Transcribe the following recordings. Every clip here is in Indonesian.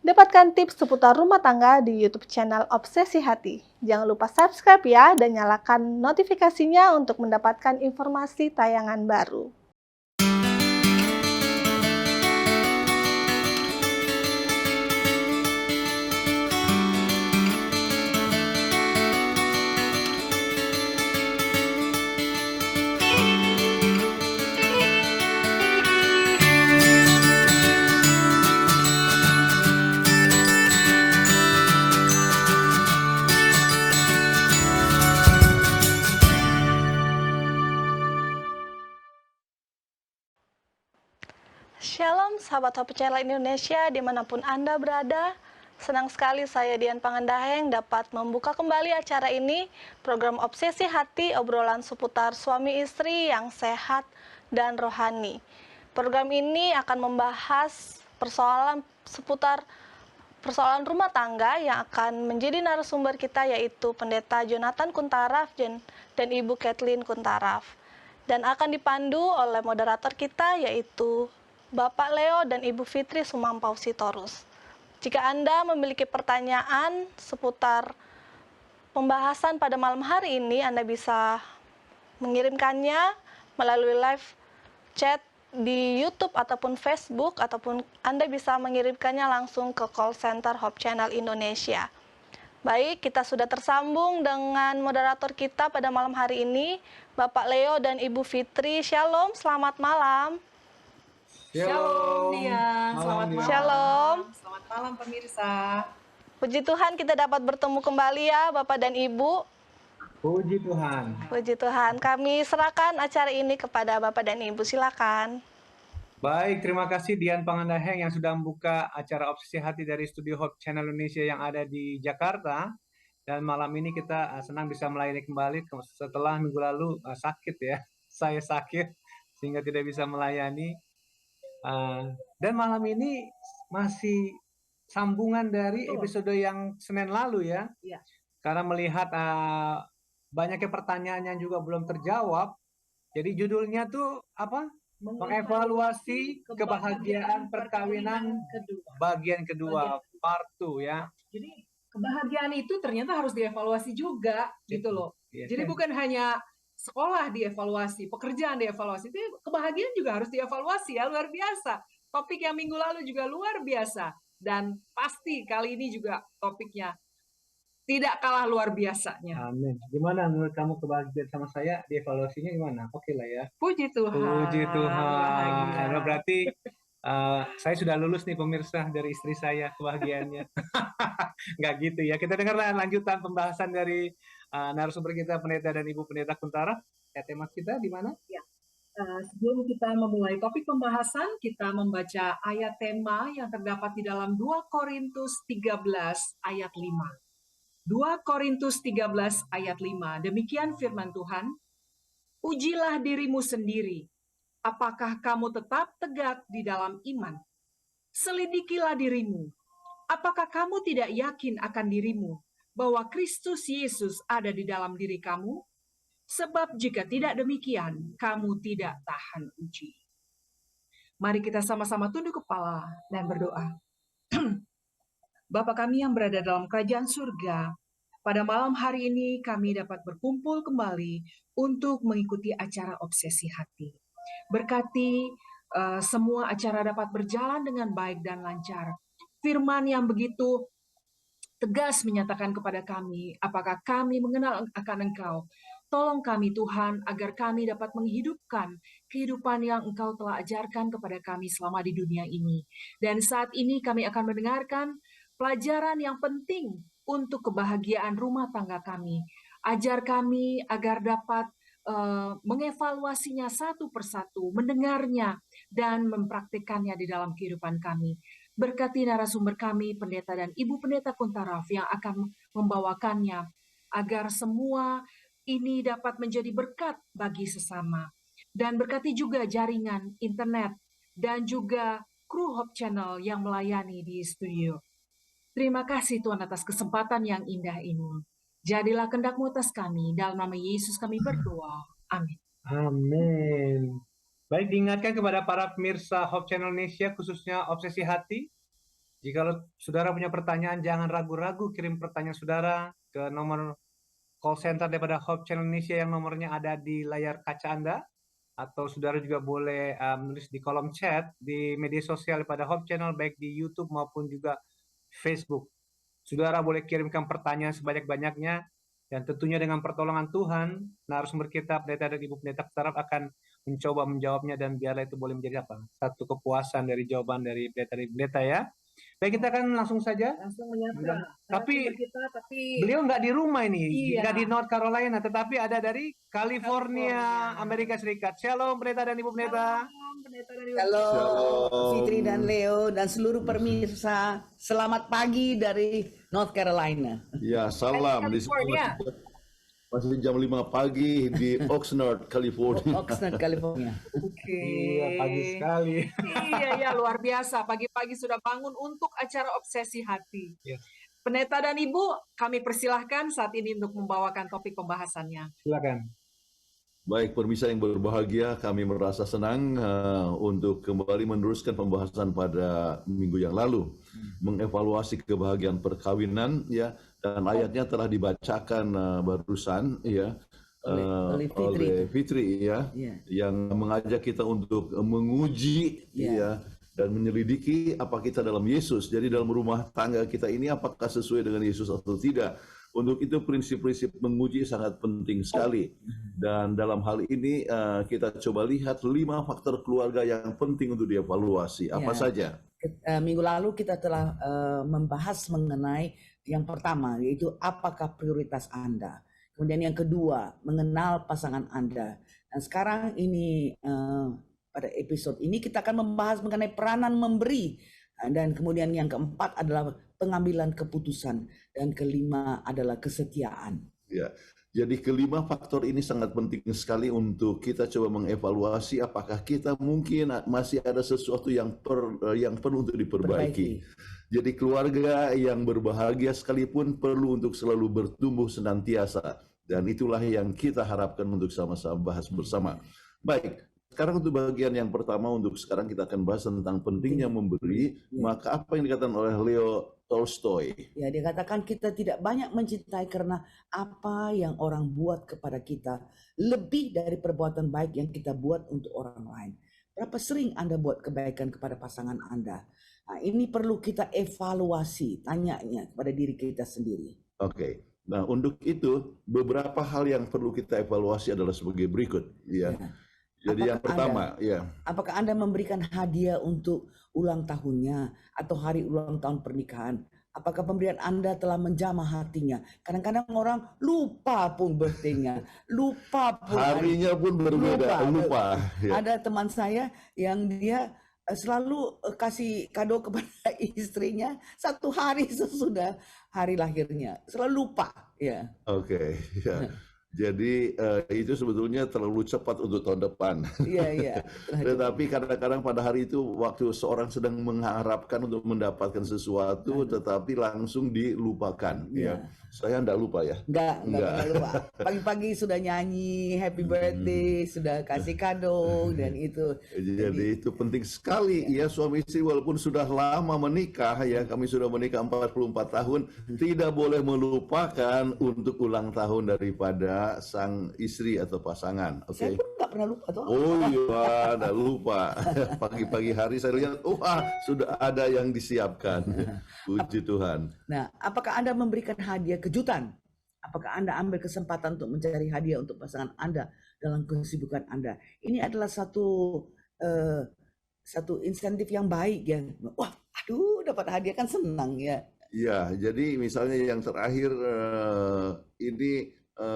Dapatkan tips seputar rumah tangga di YouTube channel Obsesi Hati. Jangan lupa subscribe ya dan nyalakan notifikasinya untuk mendapatkan informasi tayangan baru. Shalom sahabat Hope Channel Indonesia dimanapun Anda berada. Senang sekali saya Dian Pangandaheng dapat membuka kembali acara ini, program Obsesi Hati, obrolan seputar suami istri yang sehat dan rohani. Program ini akan membahas persoalan seputar persoalan rumah tangga yang akan menjadi narasumber kita, yaitu Pendeta Jonathan Kuntaraf dan Ibu Kathleen Kuntaraf. Dan akan dipandu oleh moderator kita, yaitu Bapak Leo dan Ibu Fitri Sumampau Sitorus. Jika Anda memiliki pertanyaan seputar pembahasan pada malam hari ini, Anda bisa mengirimkannya melalui live chat di YouTube ataupun Facebook, ataupun Anda bisa mengirimkannya langsung ke call center Hope Channel Indonesia. Baik, kita sudah tersambung dengan moderator kita pada malam hari ini, Bapak Leo dan Ibu Fitri. Shalom, selamat malam. Shalom Dian, selamat malam. Shalom. Selamat malam pemirsa. Puji Tuhan kita dapat bertemu kembali ya Bapak dan Ibu. Puji Tuhan. Puji Tuhan. Kami serahkan acara ini kepada Bapak dan Ibu, silakan. Baik, terima kasih Dian Pangandaheng yang sudah membuka acara Obsesi Hati dari Studio Hope Channel Indonesia yang ada di Jakarta. Dan malam ini kita senang bisa melayani kembali setelah minggu lalu sakit ya. Saya sakit sehingga tidak bisa melayani. Dan malam ini masih sambungan dari episode yang Senin lalu ya. Iya. Karena melihat banyaknya pertanyaan yang juga belum terjawab. Jadi judulnya tuh apa? Mengevaluasi kebahagiaan perkawinan bagian kedua, part 2 ya. Jadi kebahagiaan itu ternyata harus dievaluasi juga gitu loh. Yes. Jadi bukan hanya sekolah dievaluasi, pekerjaan dievaluasi, itu kebahagiaan juga harus dievaluasi ya, luar biasa. Topik yang minggu lalu juga luar biasa. Dan pasti kali ini juga topiknya tidak kalah luar biasanya. Amin. Gimana menurut kamu kebahagiaan sama saya? Dievaluasinya gimana? Oke lah ya. Puji Tuhan. Puji Tuhan. Bahagia. Nah, berarti saya sudah lulus nih pemirsa dari istri saya kebahagiaannya. Nggak gitu ya. Kita dengarlah lanjutan pembahasan dari narasumber kita Pendeta dan Ibu Pendeta Kuntara. Ya, tema kita di mana? Ya. Sebelum kita memulai topik pembahasan, kita membaca ayat tema yang terdapat di dalam 2 Korintus 13 ayat 5. 2 Korintus 13 ayat 5. Demikian firman Tuhan. Ujilah dirimu sendiri. Apakah kamu tetap tegak di dalam iman? Selidikilah dirimu. Apakah kamu tidak yakin akan dirimu bahwa Kristus Yesus ada di dalam diri kamu? Sebab jika tidak demikian, kamu tidak tahan uji. Mari kita sama-sama tunduk kepala dan berdoa. Bapa kami yang berada dalam kerajaan surga, pada malam hari ini kami dapat berkumpul kembali untuk mengikuti acara Obsesi Hati. Berkati semua acara dapat berjalan dengan baik dan lancar. Firman yang begitu tegas menyatakan kepada kami, apakah kami mengenal akan Engkau. Tolong kami Tuhan, agar kami dapat menghidupkan kehidupan yang Engkau telah ajarkan kepada kami selama di dunia ini. Dan saat ini kami akan mendengarkan pelajaran yang penting untuk kebahagiaan rumah tangga kami. Ajar kami agar dapat mengevaluasinya satu persatu, mendengarnya, dan mempraktikkannya di dalam kehidupan kami. Berkati narasumber kami, Pendeta dan Ibu Pendeta Kuntaraf yang akan membawakannya, agar semua ini dapat menjadi berkat bagi sesama. Dan berkati juga jaringan internet dan juga kru Hope Channel yang melayani di studio. Terima kasih Tuhan atas kesempatan yang indah ini. Jadilah kehendak-Mu atas kami, dalam nama Yesus kami berdoa. Amin. Amin. Baik, diingatkan kepada para pemirsa Hope Channel Indonesia, khususnya Obsesi Hati, Jika saudara punya pertanyaan, jangan ragu-ragu kirim pertanyaan saudara ke nomor call center daripada Hope Channel Indonesia yang nomornya ada di layar kaca Anda. Atau saudara juga boleh menulis di kolom chat di media sosial daripada Hope Channel, baik di YouTube maupun juga Facebook. Saudara boleh kirimkan pertanyaan sebanyak-banyaknya, dan tentunya dengan pertolongan Tuhan, narasumber kita, pendeta dan ibu pendeta Tarap akan mencoba menjawabnya, dan biarlah itu boleh menjadi satu kepuasan dari jawaban dari pendeta dan pendeta ya. Baik, kita akan langsung saja. Langsung menyapa. Tapi Tapi beliau nggak di rumah ini, Iya. nggak di North Carolina, tetapi ada dari California, Amerika Serikat. Shalom, pendeta dan ibu pendeta. Halo, Fitri dan Leo dan seluruh pemirsa. Selamat pagi dari North Carolina. Ya, salam. Di sini masih jam 5 pagi di Oxnard, California. Oxnard, California. Oke. Iya, pagi sekali. Iya, luar biasa. Pagi-pagi sudah bangun untuk acara Obsesi Hati. Yes. Pendeta dan Ibu, kami persilahkan saat ini untuk membawakan topik pembahasannya. Silakan. Baik, pemirsa yang berbahagia, kami merasa senang untuk kembali meneruskan pembahasan pada minggu yang lalu, mengevaluasi kebahagiaan perkawinan, ya, dan ayatnya telah dibacakan barusan, ya, oleh Fitri, ya, yang mengajak kita untuk menguji, ya, dan menyelidiki apa kita dalam Yesus. Jadi dalam rumah tangga kita ini apakah sesuai dengan Yesus atau tidak. Untuk itu prinsip-prinsip menguji sangat penting sekali. Dan dalam hal ini kita coba lihat 5 faktor keluarga yang penting untuk dievaluasi. Apa saja? Minggu lalu kita telah membahas mengenai yang pertama, yaitu apakah prioritas Anda. Kemudian yang kedua, mengenal pasangan Anda. Dan sekarang ini pada episode ini kita akan membahas mengenai peranan memberi. Dan kemudian yang keempat adalah pengambilan keputusan, dan kelima adalah kesetiaan. Ya, jadi kelima faktor ini sangat penting sekali untuk kita coba mengevaluasi apakah kita mungkin masih ada sesuatu yang perlu untuk diperbaiki. Jadi keluarga yang berbahagia sekalipun perlu untuk selalu bertumbuh senantiasa, dan itulah yang kita harapkan untuk sama-sama bahas bersama. Baik. Sekarang untuk bagian yang pertama, untuk sekarang kita akan bahas tentang pentingnya memberi. Maka apa yang dikatakan oleh Leo Tolstoy? Ya, dia katakan kita tidak banyak mencintai karena apa yang orang buat kepada kita lebih dari perbuatan baik yang kita buat untuk orang lain. Berapa sering Anda buat kebaikan kepada pasangan Anda? Nah, ini perlu kita evaluasi, tanyanya kepada diri kita sendiri. Oke. Nah, untuk itu beberapa hal yang perlu kita evaluasi adalah sebagai berikut, ya. Jadi yang pertama, apakah Anda memberikan hadiah untuk ulang tahunnya atau hari ulang tahun pernikahan? Apakah pemberian Anda telah menjamah hatinya? Kadang-kadang orang lupa pun birthday-nya, lupa pun harinya pun berbeda, lupa. Ya. Ada teman saya yang dia selalu kasih kado kepada istrinya 1 hari sesudah hari lahirnya, selalu lupa. Ya. Oke, ya. Jadi itu sebetulnya terlalu cepat untuk tahun depan. Iya. Tetapi kadang-kadang pada hari itu waktu seorang sedang mengharapkan untuk mendapatkan sesuatu, tetapi langsung dilupakan. Ya. Saya enggak lupa ya. Enggak lupa. Pagi-pagi sudah nyanyi happy birthday, sudah kasih kado, dan itu. Jadi itu penting sekali ya, suami istri walaupun sudah lama menikah, ya, kami sudah menikah 44 tahun, tidak boleh melupakan untuk ulang tahun daripada sang istri atau pasangan. Saya pun nggak pernah lupa tuh. Oh iya, nggak lupa. Pagi-pagi hari saya lihat, sudah ada yang disiapkan. Puji Tuhan. Nah, apakah Anda memberikan hadiah kejutan? Apakah Anda ambil kesempatan untuk mencari hadiah untuk pasangan Anda dalam kesibukan Anda? Ini adalah satu insentif yang baik ya. Wah, dapat hadiah kan senang ya. Iya, jadi misalnya yang terakhir ini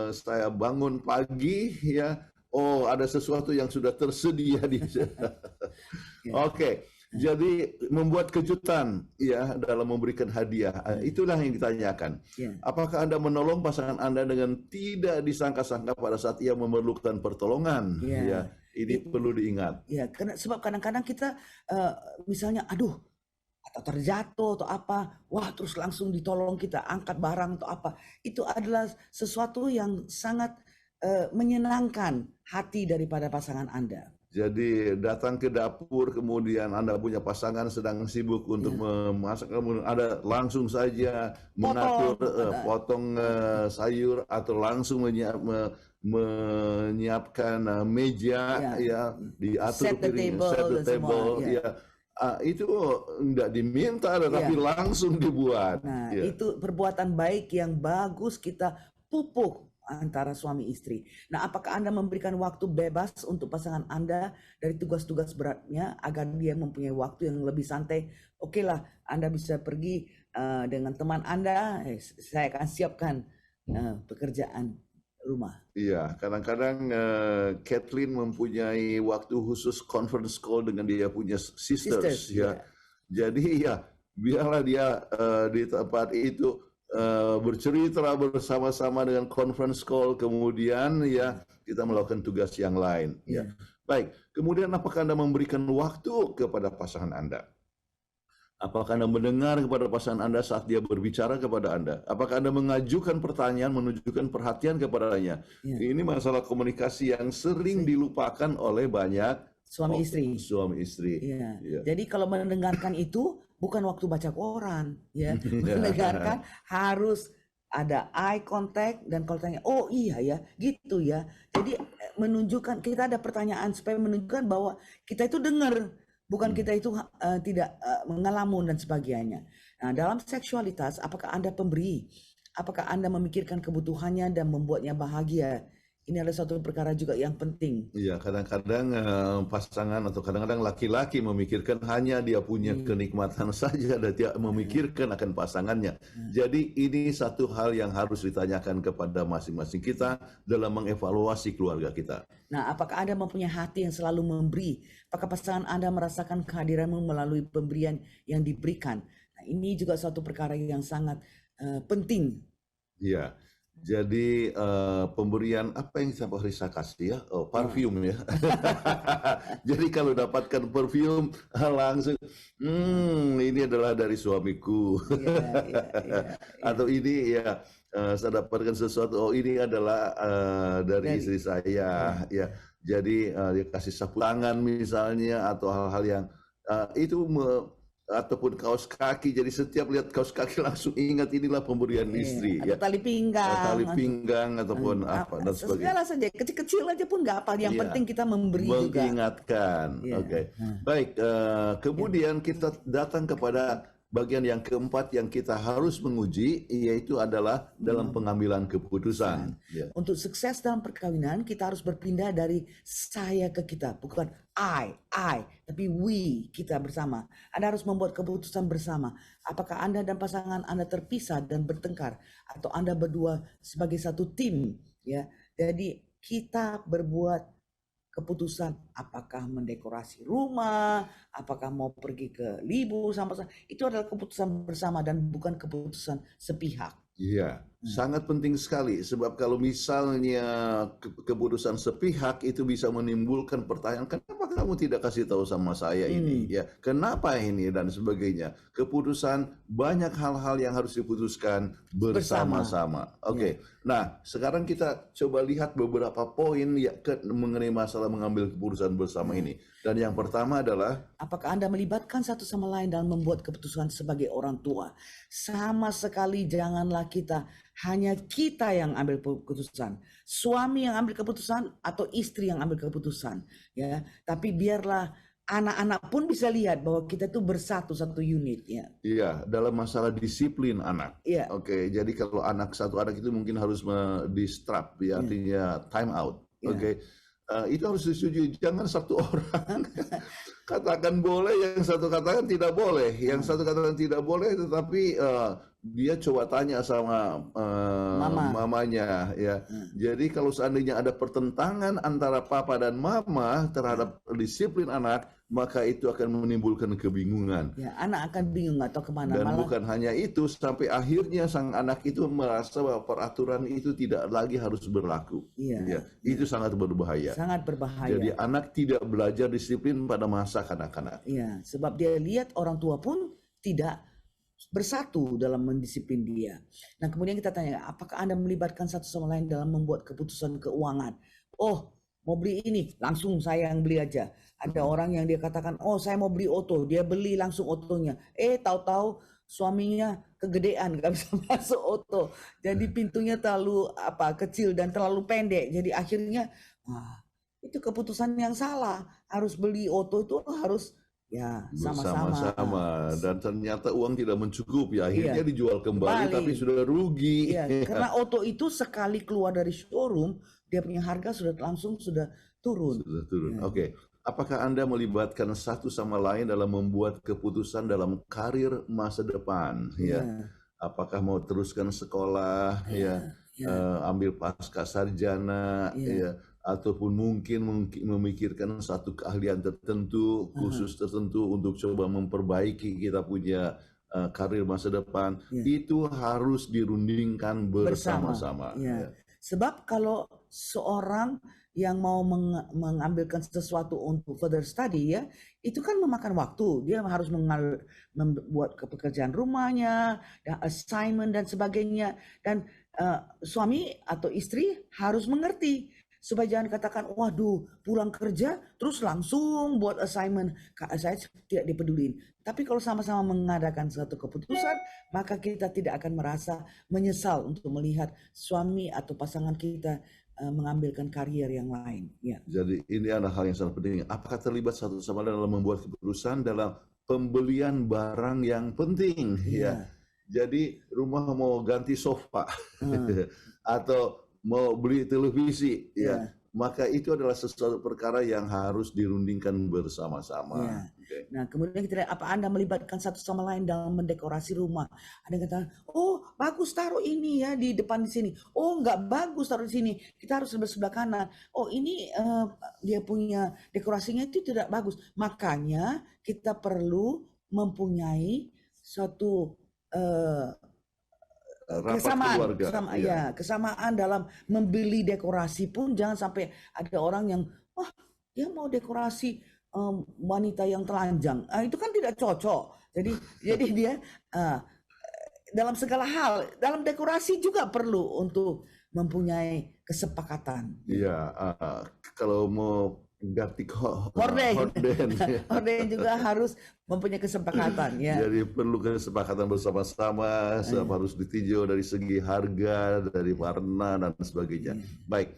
saya bangun pagi ya, ada sesuatu yang sudah tersedia di Oke. Jadi membuat kejutan ya dalam memberikan hadiah, itulah yang ditanyakan. Apakah Anda menolong pasangan Anda dengan tidak disangka-sangka pada saat ia memerlukan pertolongan? Ya, ini perlu diingat. Ya, sebab kadang-kadang kita misalnya atau terjatuh atau apa, terus langsung ditolong, kita angkat barang atau apa. Itu adalah sesuatu yang sangat menyenangkan hati daripada pasangan Anda. Jadi datang ke dapur, kemudian Anda punya pasangan sedang sibuk untuk memasak, kemudian Anda langsung saja mengatur potong sayur atau langsung menyiapkan meja, ya diatur Set the piring, table set the dan semua, table, ya. ya. Itu enggak diminta, tapi langsung dibuat. Nah, Ya. itu perbuatan baik yang bagus kita pupuk antara suami istri. Nah, apakah Anda memberikan waktu bebas untuk pasangan Anda dari tugas-tugas beratnya agar dia mempunyai waktu yang lebih santai? Oke lah, Anda bisa pergi dengan teman Anda, saya akan siapkan pekerjaan rumah. Iya, kadang-kadang Kathleen mempunyai waktu khusus conference call dengan dia punya sisters, ya. Jadi ya biarlah dia di tempat itu bercerita bersama-sama dengan conference call, kemudian ya kita melakukan tugas yang lain. Ya. Baik, kemudian apakah Anda memberikan waktu kepada pasangan Anda? Apakah Anda mendengar kepada pasangan Anda saat dia berbicara kepada Anda? Apakah Anda mengajukan pertanyaan, menunjukkan perhatian kepadanya? Ini masalah komunikasi yang sering dilupakan oleh banyak suami istri. Suami istri. Ya. Jadi kalau mendengarkan itu bukan waktu baca koran, ya. Mendengarkan harus ada eye contact, dan kalau tanya, oh iya ya, gitu ya. Jadi menunjukkan, kita ada pertanyaan supaya menunjukkan bahwa kita itu dengar, bukan kita itu tidak mengelamun dan sebagainya. Nah, dalam seksualitas, apakah Anda pemberi? Apakah Anda memikirkan kebutuhannya dan membuatnya bahagia? Ini adalah suatu perkara juga yang penting. Iya, kadang-kadang pasangan atau kadang-kadang laki-laki memikirkan hanya dia punya kenikmatan saja dan tidak memikirkan akan pasangannya. Jadi ini satu hal yang harus ditanyakan kepada masing-masing kita dalam mengevaluasi keluarga kita. Nah, apakah Anda mempunyai hati yang selalu memberi? Apakah pasangan Anda merasakan kehadiranmu melalui pemberian yang diberikan? Nah, ini juga suatu perkara yang sangat penting. Iya. Jadi pemberian apa yang bisa kasih ya? Oh, parfum ya. Jadi kalau dapatkan parfum langsung, ini adalah dari suamiku. Atau ini ya saya dapatkan sesuatu. Oh, ini adalah dari istri saya. Ya. Jadi dia kasih sapu tangan misalnya atau hal-hal yang itu ataupun kaos kaki, jadi setiap lihat kaos kaki langsung ingat inilah pemberian istri, atau tali pinggang, ataupun apa dan sebagainya. Segala saja, kecil-kecil aja pun nggak apa, yang penting kita memberi juga. Mengingatkan, oke. Baik, kemudian kita datang kepada bagian yang keempat yang kita harus menguji, yaitu adalah dalam pengambilan keputusan. Untuk sukses dalam perkawinan, kita harus berpindah dari saya ke kita, bukan I, tapi we, kita bersama. Anda harus membuat keputusan bersama. Apakah Anda dan pasangan Anda terpisah dan bertengkar, atau Anda berdua sebagai satu tim, ya. Jadi kita berbuat keputusan apakah mendekorasi rumah, apakah mau pergi ke libur sama-sama, itu adalah keputusan bersama dan bukan keputusan sepihak. Iya, sangat penting sekali, sebab kalau misalnya keputusan sepihak itu bisa menimbulkan pertanyaan, kenapa kamu tidak kasih tahu sama saya ini, ya, kenapa ini dan sebagainya. Keputusan banyak hal-hal yang harus diputuskan bersama-sama. Oke. Nah, sekarang kita coba lihat beberapa poin ya mengenai masalah mengambil keputusan bersama ini. Dan yang pertama adalah, apakah Anda melibatkan satu sama lain dalam membuat keputusan sebagai orang tua? Sama sekali janganlah hanya kita yang ambil keputusan, suami yang ambil keputusan atau istri yang ambil keputusan, ya. Tapi biarlah anak-anak pun bisa lihat bahwa kita itu bersatu, satu unit, ya. Iya, dalam masalah disiplin anak. Iya. Oke, jadi kalau satu anak itu mungkin harus di-strap, ya, artinya time out. Oke. Itu harus disetujui. Jangan satu orang katakan boleh, yang satu katakan tidak boleh. Yang satu katakan tidak boleh, tetapi dia coba tanya sama mamanya, ya. Jadi kalau seandainya ada pertentangan antara papa dan mama terhadap disiplin anak, maka itu akan menimbulkan kebingungan. Ya, anak akan bingung atau kemana. Dan bukan hanya itu, sampai akhirnya sang anak itu merasa bahwa peraturan itu tidak lagi harus berlaku. Iya. Itu sangat berbahaya. Sangat berbahaya. Jadi anak tidak belajar disiplin pada masa kanak-kanak. Iya, sebab dia lihat orang tua pun tidak bersatu dalam mendisiplin dia. Nah, kemudian kita tanya, apakah Anda melibatkan satu sama lain dalam membuat keputusan keuangan? Oh, mau beli ini, langsung saya yang beli aja. Ada orang yang dia katakan, oh saya mau beli oto, dia beli langsung otonya. Tahu-tahu suaminya kegedean, nggak bisa masuk oto. Jadi pintunya terlalu kecil dan terlalu pendek. Jadi akhirnya itu keputusan yang salah. Harus beli oto itu harus ya sama-sama. Bersama-sama, dan ternyata uang tidak mencukupi, akhirnya dijual kembali tapi sudah rugi. Karena oto itu sekali keluar dari showroom, dia punya harga sudah turun. Sudah turun. Oke. Apakah Anda melibatkan satu sama lain dalam membuat keputusan dalam karir masa depan? Apakah mau teruskan sekolah, ambil pasca sarjana, ataupun mungkin memikirkan satu keahlian tertentu, khusus tertentu untuk coba memperbaiki kita punya karir masa depan, itu harus dirundingkan bersama-sama. Sebab kalau seorang yang mau mengambilkan sesuatu untuk further study itu kan memakan waktu. Dia harus membuat pekerjaan rumahnya, assignment dan sebagainya. Dan suami atau istri harus mengerti. Supaya jangan katakan, waduh pulang kerja terus langsung buat assignment, saya tidak dipedulin. Tapi kalau sama-sama mengadakan suatu keputusan, maka kita tidak akan merasa menyesal untuk melihat suami atau pasangan kita mengambilkan karier yang lain. Jadi ini adalah hal yang sangat penting. Apakah terlibat satu sama lain dalam membuat keputusan dalam pembelian barang yang penting? Jadi rumah mau ganti sofa atau mau beli televisi, maka itu adalah sesuatu perkara yang harus dirundingkan bersama-sama. Nah, kemudian kita lihat, apa Anda melibatkan satu sama lain dalam mendekorasi rumah? Ada yang katakan, oh bagus taruh ini di depan di sini. Oh nggak bagus taruh di sini. Kita harus sebelah kanan. Oh ini dia punya dekorasinya itu tidak bagus. Makanya kita perlu mempunyai suatu kesamaan dalam membeli dekorasi pun. Jangan sampai ada orang yang dia mau dekorasi wanita yang telanjang, itu kan tidak cocok. Jadi dia dalam segala hal, dalam dekorasi juga perlu untuk mempunyai kesepakatan. Kalau mau ganti horden juga harus mempunyai kesepakatan. Jadi perlu kesepakatan bersama-sama, harus ditinjau dari segi harga, dari warna dan sebagainya. Baik.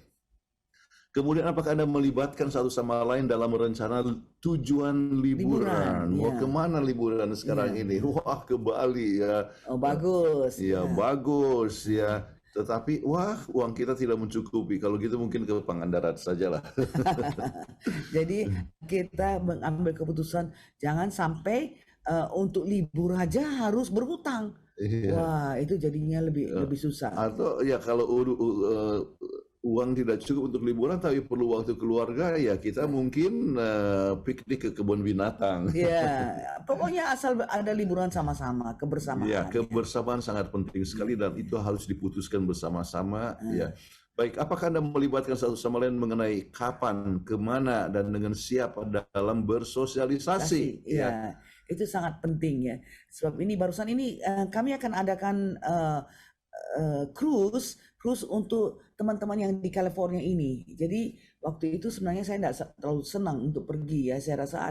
Kemudian apakah Anda melibatkan satu sama lain dalam rencana tujuan liburan? Mau kemana liburan sekarang ini? Wah, ke Bali Oh bagus. Bagus Tetapi uang kita tidak mencukupi. Kalau gitu mungkin ke Pangandaran sajalah. Jadi kita mengambil keputusan jangan sampai untuk libur aja harus berhutang. Wah, itu jadinya lebih susah. Atau kalau uang tidak cukup untuk liburan tapi perlu waktu keluarga, kita mungkin piknik ke kebun binatang. Pokoknya asal ada liburan sama-sama, kebersamaan. Kebersamaan sangat penting sekali dan itu harus diputuskan bersama-sama. Baik, apakah Anda melibatkan satu sama lain mengenai kapan, kemana, dan dengan siapa dalam bersosialisasi? Itu sangat penting Sebab ini barusan ini kami akan adakan cruise untuk teman-teman yang di California ini. Jadi waktu itu sebenarnya saya tidak terlalu senang untuk pergi Saya rasa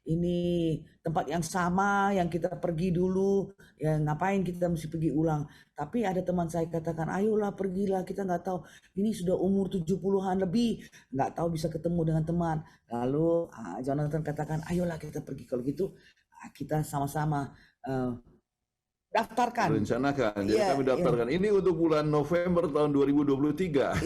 ini tempat yang sama yang kita pergi dulu, ngapain kita mesti pergi ulang. Tapi ada teman saya katakan, ayolah pergilah, kita nggak tahu, ini sudah umur 70-an lebih, nggak tahu bisa ketemu dengan teman. Lalu Jonathan katakan, ayolah kita pergi. Kalau gitu kita sama-sama daftarkan. Rencanakan. Jadi kami daftarkan. Ini untuk bulan November tahun 2023.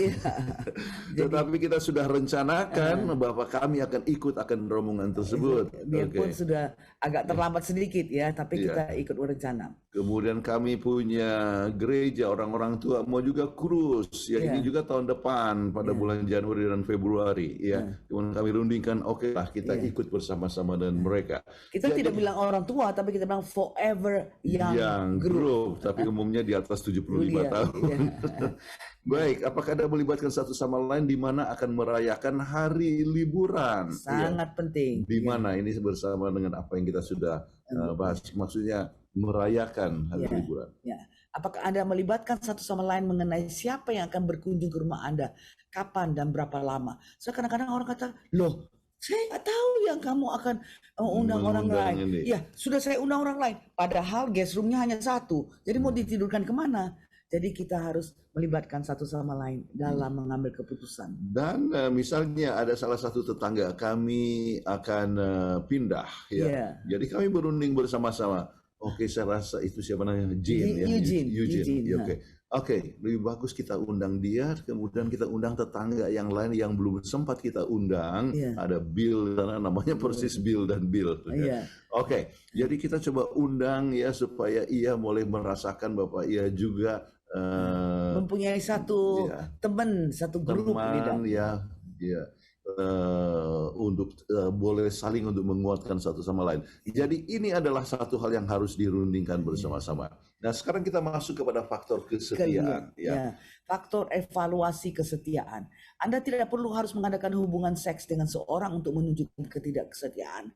Tetapi kita sudah rencanakan bahwa kami akan ikut rombongan tersebut. Biarpun sudah agak terlambat sedikit tapi kita ikut rencana. Kemudian kami punya gereja, orang-orang tua mau juga cruise. Ini juga tahun depan pada bulan Januari dan Februari. Kemudian kami rundingkan, kita ikut bersama-sama dengan mereka. Kita tidak bilang orang tua, tapi kita bilang forever young group. Tapi umumnya di atas 75 tahun. Baik, apakah Anda melibatkan satu sama lain di mana akan merayakan hari liburan? Sangat penting. Di mana ini bersama dengan apa yang kita sudah bahas, maksudnya merayakan hari liburan. Apakah Anda melibatkan satu sama lain mengenai siapa yang akan berkunjung ke rumah Anda, kapan dan berapa lama? So kadang-kadang orang kata, loh, saya nggak tahu yang kamu akan undang orang Mengundang lain. ini. Ya, sudah saya undang orang lain. Padahal guest roomnya hanya satu. Jadi mau ditidurkan kemana? Jadi kita harus melibatkan satu sama lain dalam mengambil keputusan. Dan misalnya ada salah satu tetangga kami akan pindah, ya. Iya. Jadi kami berunding bersama-sama. Oke, saya rasa itu siapa namanya? Jane, ya. Eugene. Ya, oke. Oke, lebih bagus kita undang dia, kemudian kita undang tetangga yang lain yang belum sempat kita undang. Iya. Ada Bill, namanya persis Bill dan Bill. Iya. Oke, jadi kita coba undang ya supaya ia boleh merasakan bahwa ia juga Mempunyai satu Iya. teman, satu grup di dalam. teman ya untuk boleh saling untuk menguatkan satu sama lain. Jadi ini adalah satu hal yang harus dirundingkan bersama-sama. Nah, sekarang kita masuk kepada faktor kesetiaan. Ya. Faktor evaluasi kesetiaan. Anda tidak perlu harus mengadakan hubungan seks dengan seorang untuk menunjukkan ketidaksetiaan.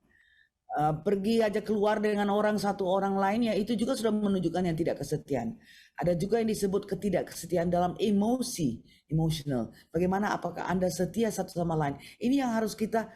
Pergi aja keluar dengan satu orang lain, ya itu juga sudah menunjukkan yang tidak kesetiaan. Ada juga yang disebut ketidaksetiaan dalam emotional. Bagaimana, apakah Anda setia satu sama lain? Ini yang harus kita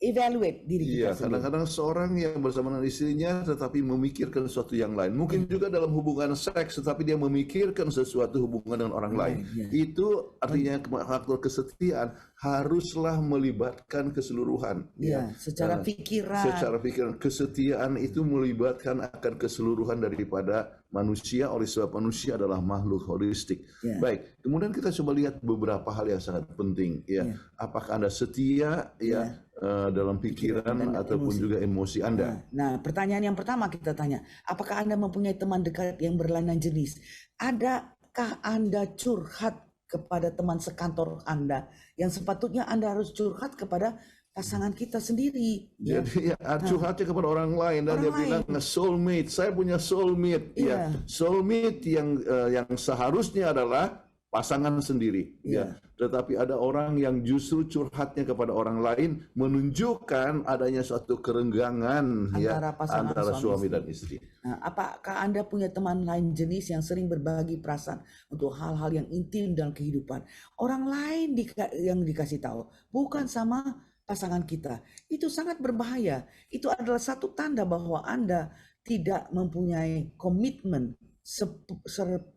evaluate diri Iya, kita sendiri. kadang-kadang seorang yang bersama dengan istrinya tetapi memikirkan sesuatu yang lain. Mungkin juga dalam hubungan seks tetapi dia memikirkan sesuatu hubungan dengan orang lain. Iya. Itu artinya faktor kesetiaan haruslah melibatkan keseluruhan. Ya, secara pikiran. Secara pikiran, kesetiaan itu melibatkan akan keseluruhan daripada manusia, oleh sebab manusia adalah makhluk holistik. Ya. Baik, kemudian kita coba lihat beberapa hal yang sangat penting. Ya, apakah Anda setia ya dalam pikiran dan ataupun emosi. juga emosi Anda? Nah, pertanyaan yang pertama kita tanya, apakah Anda mempunyai teman dekat yang berlainan jenis? Adakah Anda curhat kepada teman sekantor Anda yang sepatutnya Anda harus curhat kepada pasangan kita sendiri? Ya. Jadi curhatnya kepada orang lain dan Orang dia lain. bilang soulmate, saya punya soulmate. Ya, Iya. soulmate yang seharusnya adalah pasangan sendiri. Iya. Ya, tetapi ada orang yang justru curhatnya kepada orang lain menunjukkan adanya suatu kerenggangan Antara pasangan antara suami suami dan istri. Nah, apakah Anda punya teman lain jenis yang sering berbagi perasaan untuk hal-hal yang intim dalam kehidupan? Orang lain yang dikasih tahu, bukan sama pasangan kita. Itu sangat berbahaya. Itu adalah satu tanda bahwa Anda tidak mempunyai komitmen 100%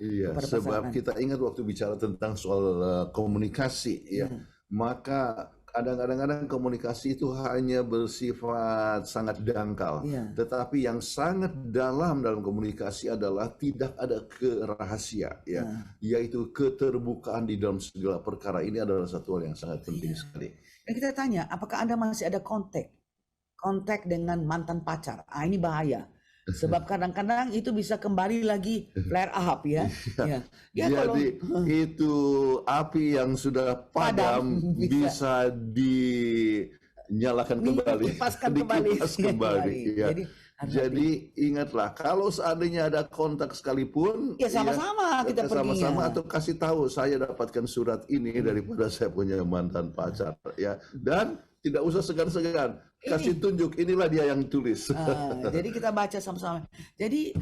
Iya, kepada sebab pasangan. kita ingat waktu bicara tentang soal komunikasi, ya, maka kadang-kadang komunikasi itu hanya bersifat sangat dangkal. Iya. Tetapi yang sangat dalam komunikasi adalah tidak ada kerahasia, ya, yaitu keterbukaan di dalam segala perkara. Ini adalah satu hal yang sangat penting sekali. Dan kita tanya, apakah Anda masih ada kontak dengan mantan pacar? Ini bahaya. Sebab kadang-kadang itu bisa kembali lagi flare up ya. Ya, kalau Jadi itu api yang sudah padam bisa dinyalakan kembali, dikipaskan kembali. dikipas kembali. Ya. Jadi ingatlah, kalau seandainya ada kontak sekalipun, ya sama-sama kita pergi. sama-sama atau kasih tahu saya dapatkan surat ini daripada saya punya mantan pacar, ya. Dan tidak usah segan-segan, kasih tunjuk, inilah dia yang tulis. Jadi kita baca sama-sama. Jadi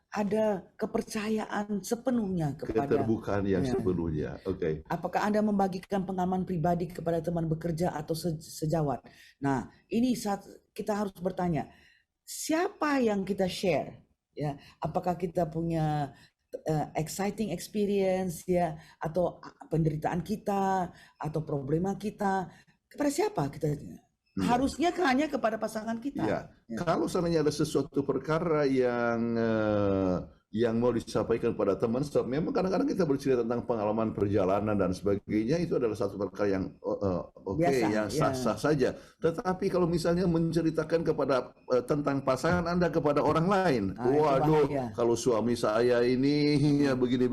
ada kepercayaan sepenuhnya kepada Keterbukaan yang sepenuhnya. Oke. Apakah Anda membagikan pengalaman pribadi kepada teman bekerja atau sejawat? Nah, ini saat kita harus bertanya, siapa yang kita share? Ya, apakah kita punya exciting experience ya, atau penderitaan kita, atau problema kita? Kepada siapa kita? Harusnya hanya kepada pasangan kita. Ya. Kalau seandainya ada sesuatu perkara yang mau disampaikan kepada teman, memang kadang-kadang kita bercerita tentang pengalaman perjalanan dan sebagainya, itu adalah satu perkara yang yang sah-sah saja. Tetapi kalau misalnya menceritakan tentang pasangan Anda kepada orang lain, waduh, kalau suami saya ini ya begini,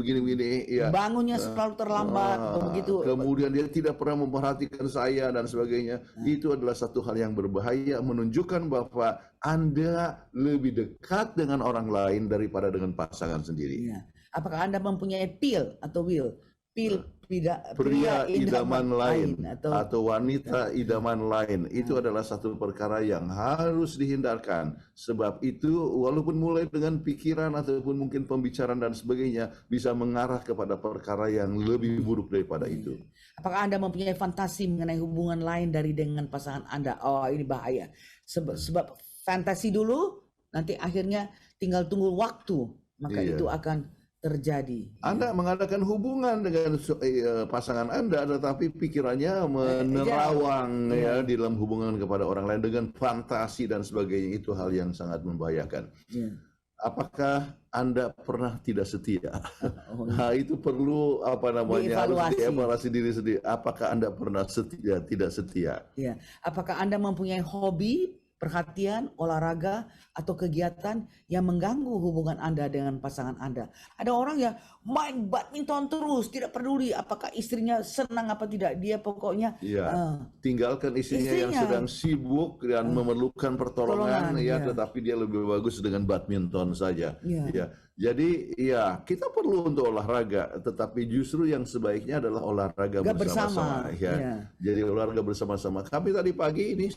ya. Bangunnya selalu terlambat, begitu. Kemudian dia tidak pernah memperhatikan saya dan sebagainya. Itu adalah satu hal yang berbahaya, menunjukkan bahwa Anda lebih dekat dengan orang lain daripada dengan pasangan sendiri. Ya. Apakah Anda mempunyai pill atau will? pria idaman lain atau atau wanita idaman lain itu adalah satu perkara yang harus dihindarkan. Sebab itu walaupun mulai dengan pikiran ataupun mungkin pembicaraan dan sebagainya bisa mengarah kepada perkara yang lebih buruk daripada itu. apakah Anda mempunyai fantasi mengenai hubungan lain dari dengan pasangan Anda? Oh, ini bahaya. Sebab fantasi dulu, nanti akhirnya tinggal tunggu waktu, maka Iya. itu akan terjadi. Anda mengadakan hubungan dengan pasangan Anda, tetapi pikirannya menerawang ya di dalam hubungan kepada orang lain dengan fantasi dan sebagainya. Itu hal yang sangat membahayakan. Ya. Apakah Anda pernah tidak setia? Oh, Nah, itu perlu harus Dievaluasi. dievaluasi diri sendiri. Apakah Anda pernah setia, tidak setia? Ya. Apakah Anda mempunyai hobi, perhatian, olahraga, atau kegiatan yang mengganggu hubungan Anda dengan pasangan Anda? Ada orang yang main badminton terus, tidak peduli apakah istrinya senang apa tidak, dia pokoknya Ya, tinggalkan istrinya yang Istrinya. sedang sibuk dan memerlukan pertolongan, Pertolongan, ya, ya. tetapi dia lebih bagus dengan badminton saja. Ya. Ya, jadi ya kita perlu untuk olahraga, tetapi justru yang sebaiknya adalah olahraga Gak bersama-sama. bersama, Ya. ya. Jadi olahraga bersama-sama. Kami tadi pagi ini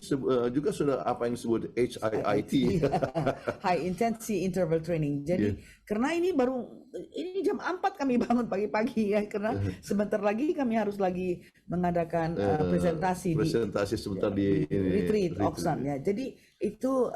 juga sudah apa yang disebut HIIT. high intensity interval training. Jadi karena ini jam 4 kami bangun pagi-pagi ya, karena sebentar lagi kami harus lagi mengadakan presentasi Presentasi sebentar di retreat Oxfam ya. Jadi itu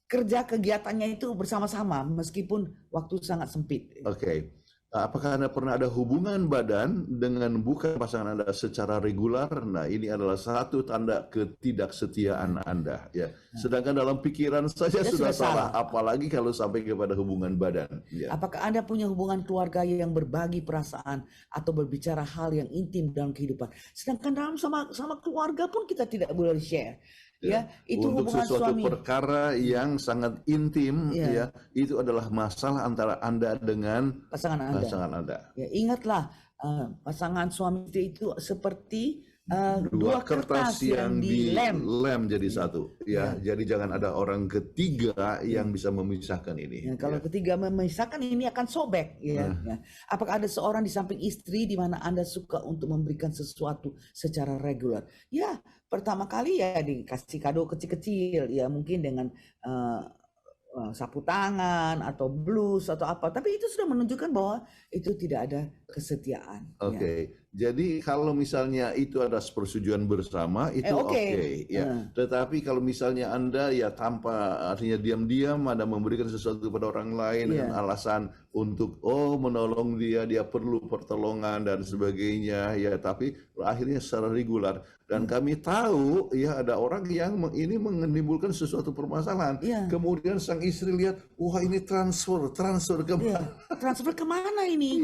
kerja kegiatannya itu bersama-sama meskipun waktu sangat sempit. Oke. Apakah Anda pernah ada hubungan badan dengan bukan pasangan Anda secara regular? Nah, ini adalah satu tanda ketidaksetiaan Anda. Ya. Sedangkan dalam pikiran saja Ya, sudah sudah salah, salah. apalagi kalau sampai kepada hubungan badan. Ya. Apakah Anda punya hubungan keluarga yang berbagi perasaan atau berbicara hal yang intim dalam kehidupan? Sedangkan dalam sama keluarga pun kita tidak boleh share. Ya, itu Untuk hubungan sesuatu suami. perkara yang sangat intim, Ya. ya, itu adalah masalah antara Anda dengan Pasangan Anda. pasangan Anda. Ya, ingatlah pasangan suami istri itu seperti Dua kertas yang dilem. dilem jadi satu. Ya, jadi jangan ada orang ketiga yang bisa memisahkan ini. Ya, kalau Ya. ketiga memisahkan ini akan sobek. Ya, ya. Apakah ada seorang di samping istri di mana Anda suka untuk memberikan sesuatu secara reguler? Ya, pertama kali ya dikasih kado kecil-kecil, ya mungkin dengan sapu tangan atau blus atau apa. Tapi itu sudah menunjukkan bahwa itu tidak ada kesetiaan. Oke, jadi kalau misalnya itu ada persetujuan bersama itu oke. ya. Tetapi kalau misalnya Anda ya tanpa artinya diam-diam Anda memberikan sesuatu kepada orang lain dengan alasan untuk menolong dia perlu pertolongan dan sebagainya ya, tapi akhirnya secara regular dan kami tahu ya ada orang yang ini menimbulkan sesuatu permasalahan. Iya. Kemudian sang istri lihat, wah ini transfer ke Ya, transfer kemana ini?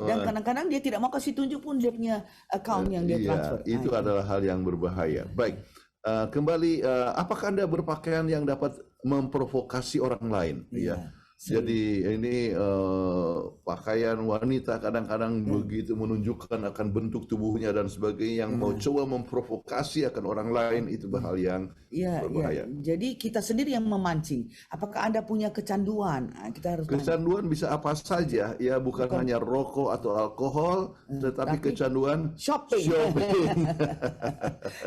Dan kadang-kadang dia tidak mau kasih tunjuk pun dia punya account yang dia transfer. Itu adalah hal yang berbahaya. Baik, kembali, apakah Anda berpakaian yang dapat memprovokasi orang lain? Iya. Jadi ini pakaian wanita kadang-kadang begitu menunjukkan akan bentuk tubuhnya dan sebagainya yang mau coba memprovokasi akan orang lain, itu hal yang berbahaya. Jadi kita sendiri yang memancing. Apakah Anda punya kecanduan? Kita harus tanya. Kecanduan bisa apa saja, ya bukan hanya rokok atau alkohol, tetapi kecanduan shopping.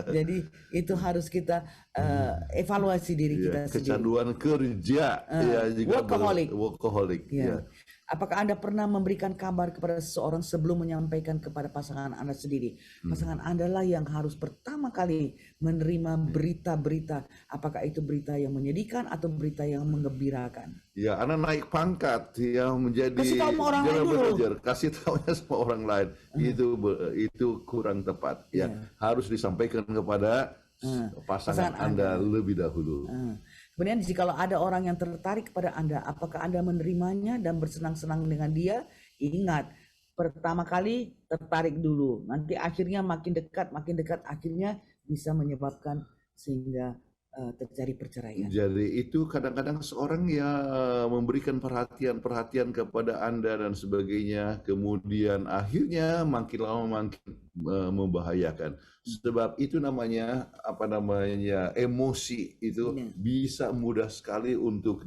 Jadi itu harus kita evaluasi diri kita sendiri. Kecanduan kerja, ya juga workaholic. Ya. Apakah Anda pernah memberikan kabar kepada seseorang sebelum menyampaikan kepada pasangan Anda sendiri? Pasangan Anda lah yang harus pertama kali menerima berita-berita, apakah itu berita yang menyedihkan atau berita yang menggembirakan. Ya, Anda naik pangkat ya menjadi Kasih tahu sama orang lain general dulu. manager, kasih tahunya sama orang lain. Itu kurang tepat. Ya, harus disampaikan kepada pasangan Anda lebih dahulu. Kemudian jikalau ada orang yang tertarik kepada Anda, apakah Anda menerimanya dan bersenang-senang dengan dia? Ingat, pertama kali tertarik dulu, nanti akhirnya makin dekat, akhirnya bisa menyebabkan sehingga terjadi perceraian. Jadi itu kadang-kadang seorang yang memberikan perhatian kepada Anda dan sebagainya, kemudian akhirnya makin lama makin membahayakan. Sebab itu namanya emosi itu bisa mudah sekali untuk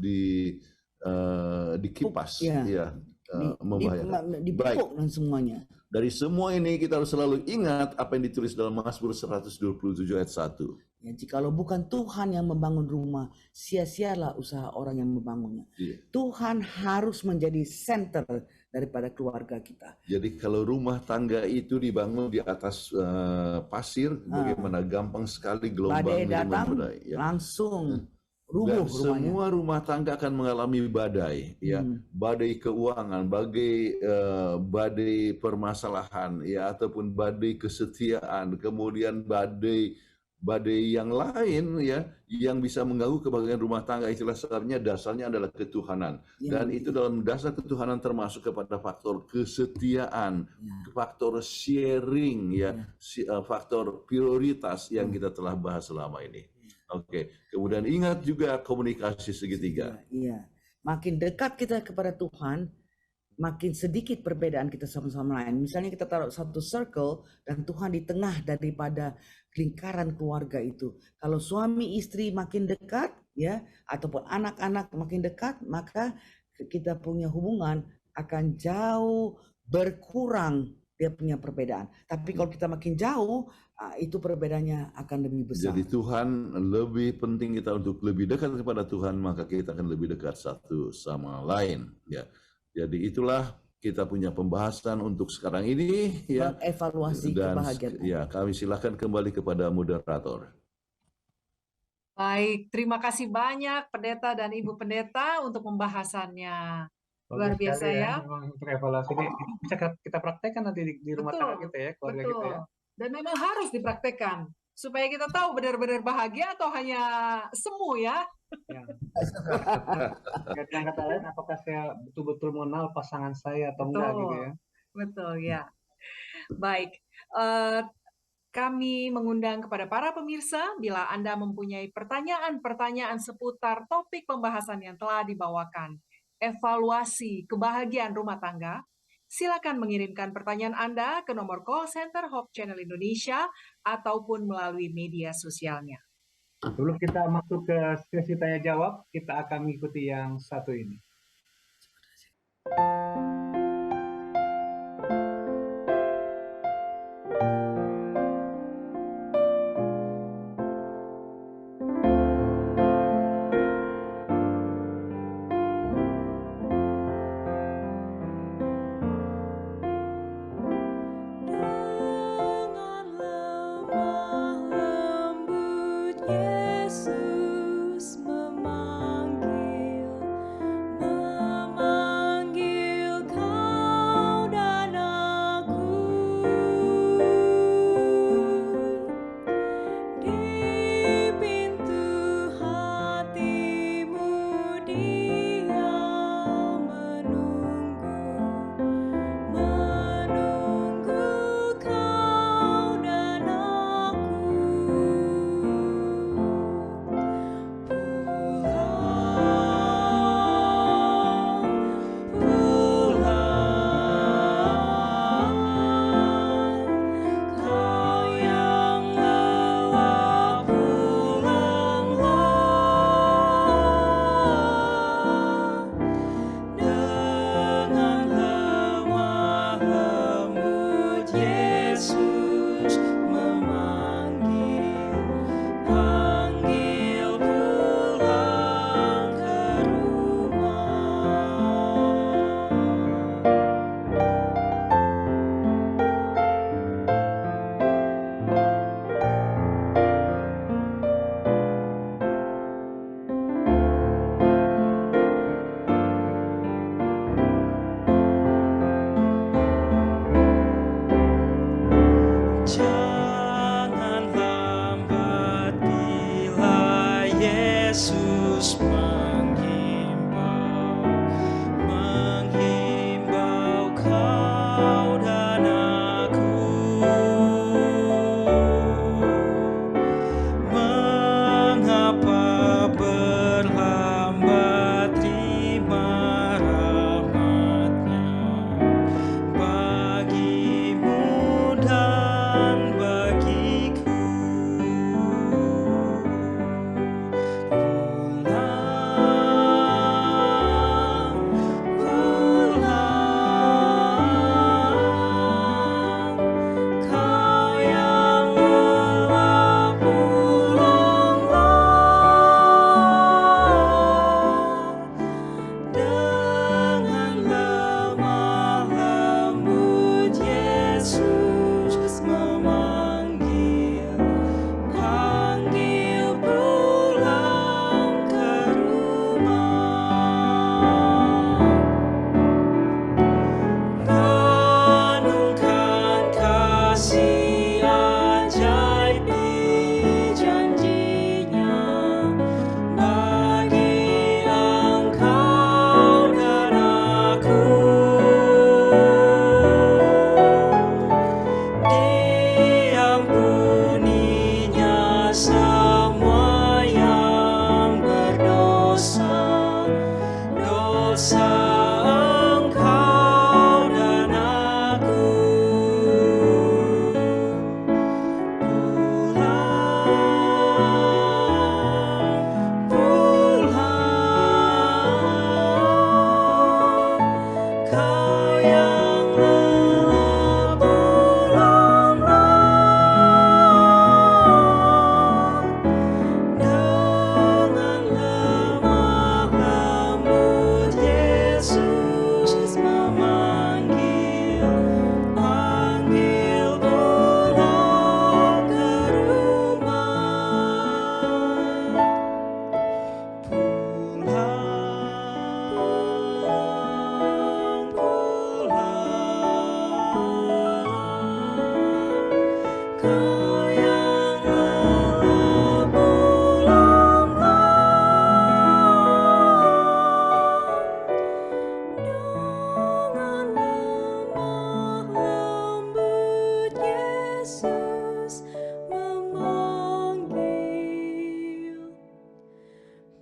dikipas. Ya. membahayakan. Baik, dipupuk dan semuanya. dari semua ini kita harus selalu ingat apa yang ditulis dalam Mazmur 127 ayat 1. Ya, jikalau bukan Tuhan yang membangun rumah, sia-sialah usaha orang yang membangunnya. Iya. Tuhan harus menjadi center daripada keluarga kita. Jadi kalau rumah tangga itu dibangun di atas pasir, bagaimana gampang sekali gelombang Badai ini datang, membadai. Ya. langsung rubuh Dan rumahnya. semua rumah tangga akan mengalami badai, ya, badai keuangan, badai permasalahan, ya, ataupun badai kesetiaan, kemudian badai yang lain, ya, yang bisa mengganggu kebahagiaan rumah tangga. Itulah sebabnya dasarnya adalah ketuhanan, dan itu dalam dasar ketuhanan termasuk kepada faktor kesetiaan, faktor sharing, ya, faktor prioritas yang kita telah bahas selama ini. Oke, kemudian ingat juga komunikasi segitiga. Iya, makin dekat kita kepada Tuhan, makin sedikit perbedaan kita sama-sama lain. Misalnya kita taruh satu circle dan Tuhan di tengah daripada lingkaran keluarga itu. Kalau suami istri makin dekat, ya, ataupun anak-anak makin dekat, maka kita punya hubungan akan jauh berkurang dia punya perbedaan. Tapi kalau kita makin jauh, itu perbedaannya akan lebih besar. Jadi Tuhan lebih penting kita untuk lebih dekat kepada Tuhan, maka kita akan lebih dekat satu sama lain. Ya, jadi itulah kita punya pembahasan untuk sekarang ini. Ya, evaluasi kebahagiaan. Ya, kami silakan kembali kepada moderator. Baik, terima kasih banyak Pendeta dan Ibu Pendeta untuk pembahasannya. Luar biasa ya. Memang untuk evaluasi ini bisa kita praktekkan nanti di rumah tangga kita ya, keluarga kita ya. Dan memang harus dipraktekkan supaya kita tahu benar-benar bahagia atau hanya semu ya. Dengan kata lain, apakah saya betul-betul mengenal pasangan saya atau enggak gitu ya. Betul ya. Baik, kami mengundang kepada para pemirsa, bila Anda mempunyai pertanyaan-pertanyaan seputar topik pembahasan yang telah dibawakan, evaluasi kebahagiaan rumah tangga, silakan mengirimkan pertanyaan Anda ke nomor call center Hope Channel Indonesia ataupun melalui media sosialnya. Sebelum kita masuk ke sesi tanya jawab, kita akan mengikuti yang satu ini.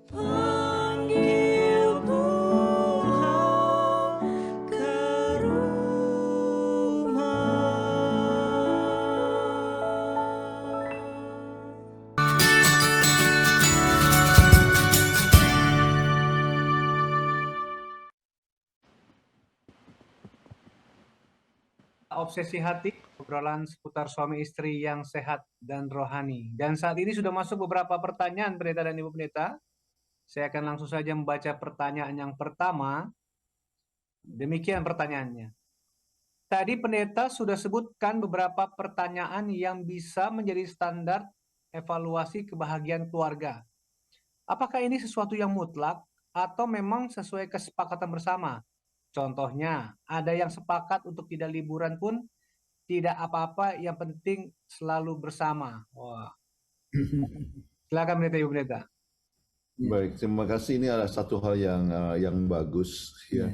Panggil pulang ke rumah. Obsesi hati, obrolan seputar suami istri yang sehat dan rohani. Dan saat ini sudah masuk beberapa pertanyaan pendeta dan ibu pendeta. Saya akan langsung saja membaca pertanyaan yang pertama. Demikian pertanyaannya. Tadi pendeta sudah sebutkan beberapa pertanyaan yang bisa menjadi standar evaluasi kebahagiaan keluarga. Apakah ini sesuatu yang mutlak atau memang sesuai kesepakatan bersama? Contohnya, ada yang sepakat untuk tidak liburan pun tidak apa-apa, yang penting selalu bersama. Wah. Silakan pendeta, ibu pendeta. Baik, terima kasih. Ini adalah satu hal yang bagus, ya.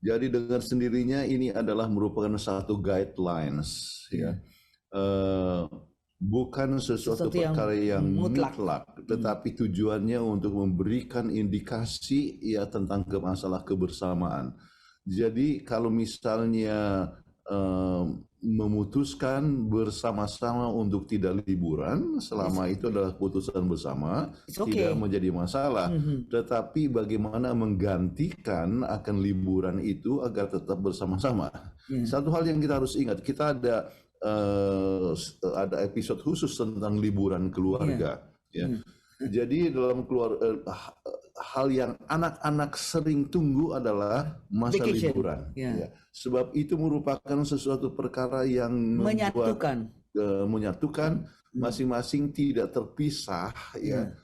Jadi dengan sendirinya ini adalah merupakan satu guidelines, ya. Bukan sesuatu perkara yang mutlak, tetapi tujuannya untuk memberikan indikasi ya tentang masalah kebersamaan. Jadi kalau misalnya memutuskan bersama-sama untuk tidak liburan selama itu adalah putusan bersama, tidak menjadi masalah. Tetapi bagaimana menggantikan akan liburan itu agar tetap bersama-sama. Satu hal yang kita harus ingat, kita ada episode khusus tentang liburan keluarga. Ya. Jadi dalam hal yang anak-anak sering tunggu adalah masa liburan. Ya. Sebab itu merupakan sesuatu perkara yang menyatukan masing-masing tidak terpisah. Ya.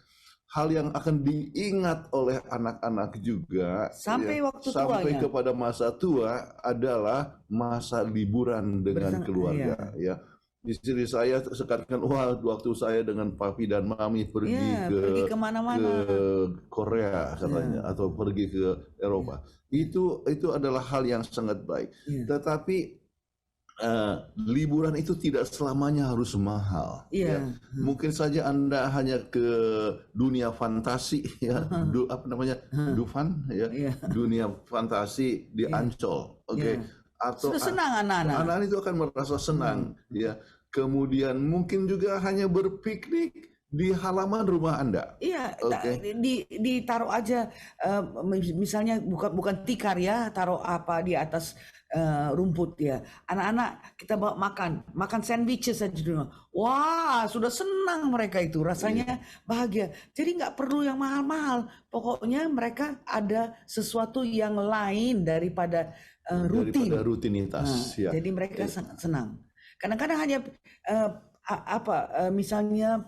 Hal yang akan diingat oleh anak-anak juga sampai waktu sampai kepada masa tua adalah masa liburan dengan keluarga. Ya. Istri saya sekarang waktu saya dengan papi dan mami pergi ke Korea katanya atau pergi ke Eropa. Itu adalah hal yang sangat baik. Tetapi liburan itu tidak selamanya harus mahal. Ya. Mungkin saja Anda hanya ke dunia fantasi, ya, Dufan, ya, dunia fantasi di Ancol, atau senang anak-anak itu akan merasa senang, ya. Kemudian mungkin juga hanya berpiknik di halaman rumah Anda. Iya, ditaruh aja, misalnya bukan tikar ya, taruh apa di atas rumput ya. Anak-anak kita bawa makan sandwiches aja di rumah. Wah, sudah senang mereka itu, rasanya bahagia. Jadi nggak perlu yang mahal-mahal. Pokoknya mereka ada sesuatu yang lain daripada rutinitas. Ya. Jadi mereka sangat senang. Kadang-kadang hanya misalnya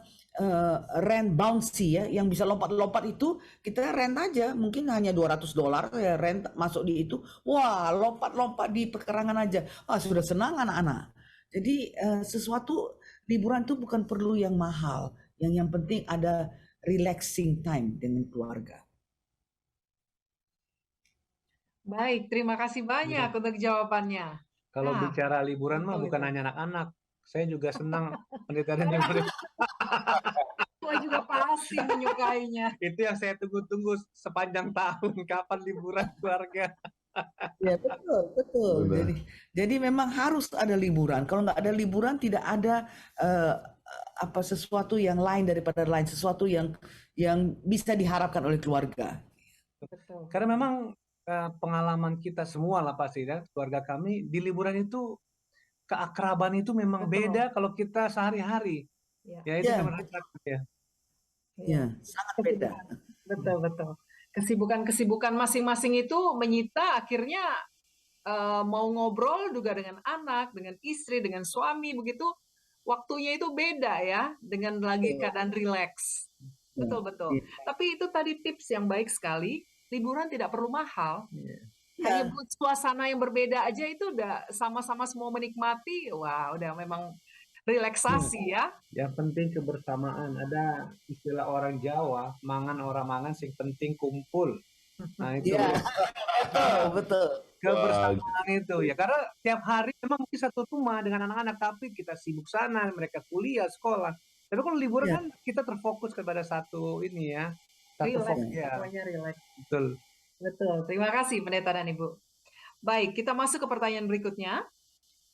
rent bouncy ya, yang bisa lompat-lompat itu kita rent aja, mungkin hanya $200 ya rent masuk di itu. Wah, lompat-lompat di pekarangan aja. Wah, sudah senang anak-anak. Jadi sesuatu liburan itu bukan perlu yang mahal. Yang penting ada relaxing time dengan keluarga. Baik, terima kasih banyak untuk jawabannya. Kalau bicara liburan mah bukan hanya anak-anak, saya juga senang pendeta dan ibu pendeta. Saya juga pasti menyukainya. Itu yang saya tunggu-tunggu sepanjang tahun, kapan liburan keluarga. Ya betul. Jadi memang harus ada liburan. Kalau nggak ada liburan tidak ada sesuatu yang lain daripada lain, sesuatu yang bisa diharapkan oleh keluarga. Betul. Karena memang pengalaman kita semua lah pasti ya, keluarga kami di liburan itu keakraban itu memang beda kalau kita sehari-hari. Ya itu merasakan ya. Ya, sangat beda. Betul. Kesibukan masing-masing itu menyita akhirnya mau ngobrol juga dengan anak, dengan istri, dengan suami begitu, waktunya itu beda ya, dengan lagi keadaan rileks. Betul. Tapi itu tadi tips yang baik sekali. Liburan tidak perlu mahal. Hanya buat suasana yang berbeda aja itu udah sama-sama semua menikmati. Wah, udah memang relaksasi ya. Yang penting kebersamaan. Ada istilah orang Jawa, mangan orang mangan, sing penting kumpul. Nah itu betul. Kebersamaan itu ya, karena tiap hari memang mungkin satu rumah dengan anak-anak, tapi kita sibuk sana, mereka kuliah, sekolah. Tapi kalau liburan kan kita terfokus kepada satu ini ya, Satu Relax, fokus ya, semuanya relax. betul. Betul. Terima kasih Pendeta dan Ibu. Baik, kita masuk ke pertanyaan berikutnya.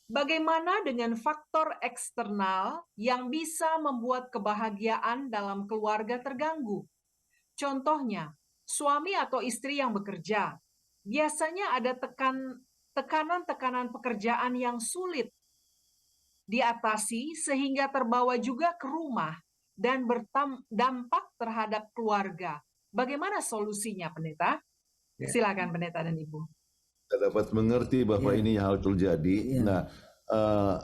Bagaimana dengan faktor eksternal yang bisa membuat kebahagiaan dalam keluarga terganggu? Contohnya, suami atau istri yang bekerja. Biasanya ada tekanan-tekanan pekerjaan yang sulit diatasi sehingga terbawa juga ke rumah dan berdampak terhadap keluarga. Bagaimana solusinya, Pendeta? Ya. Silakan Pendeta dan Ibu. Kita dapat mengerti bahwa Iya. ini hal terjadi. Iya. Nah,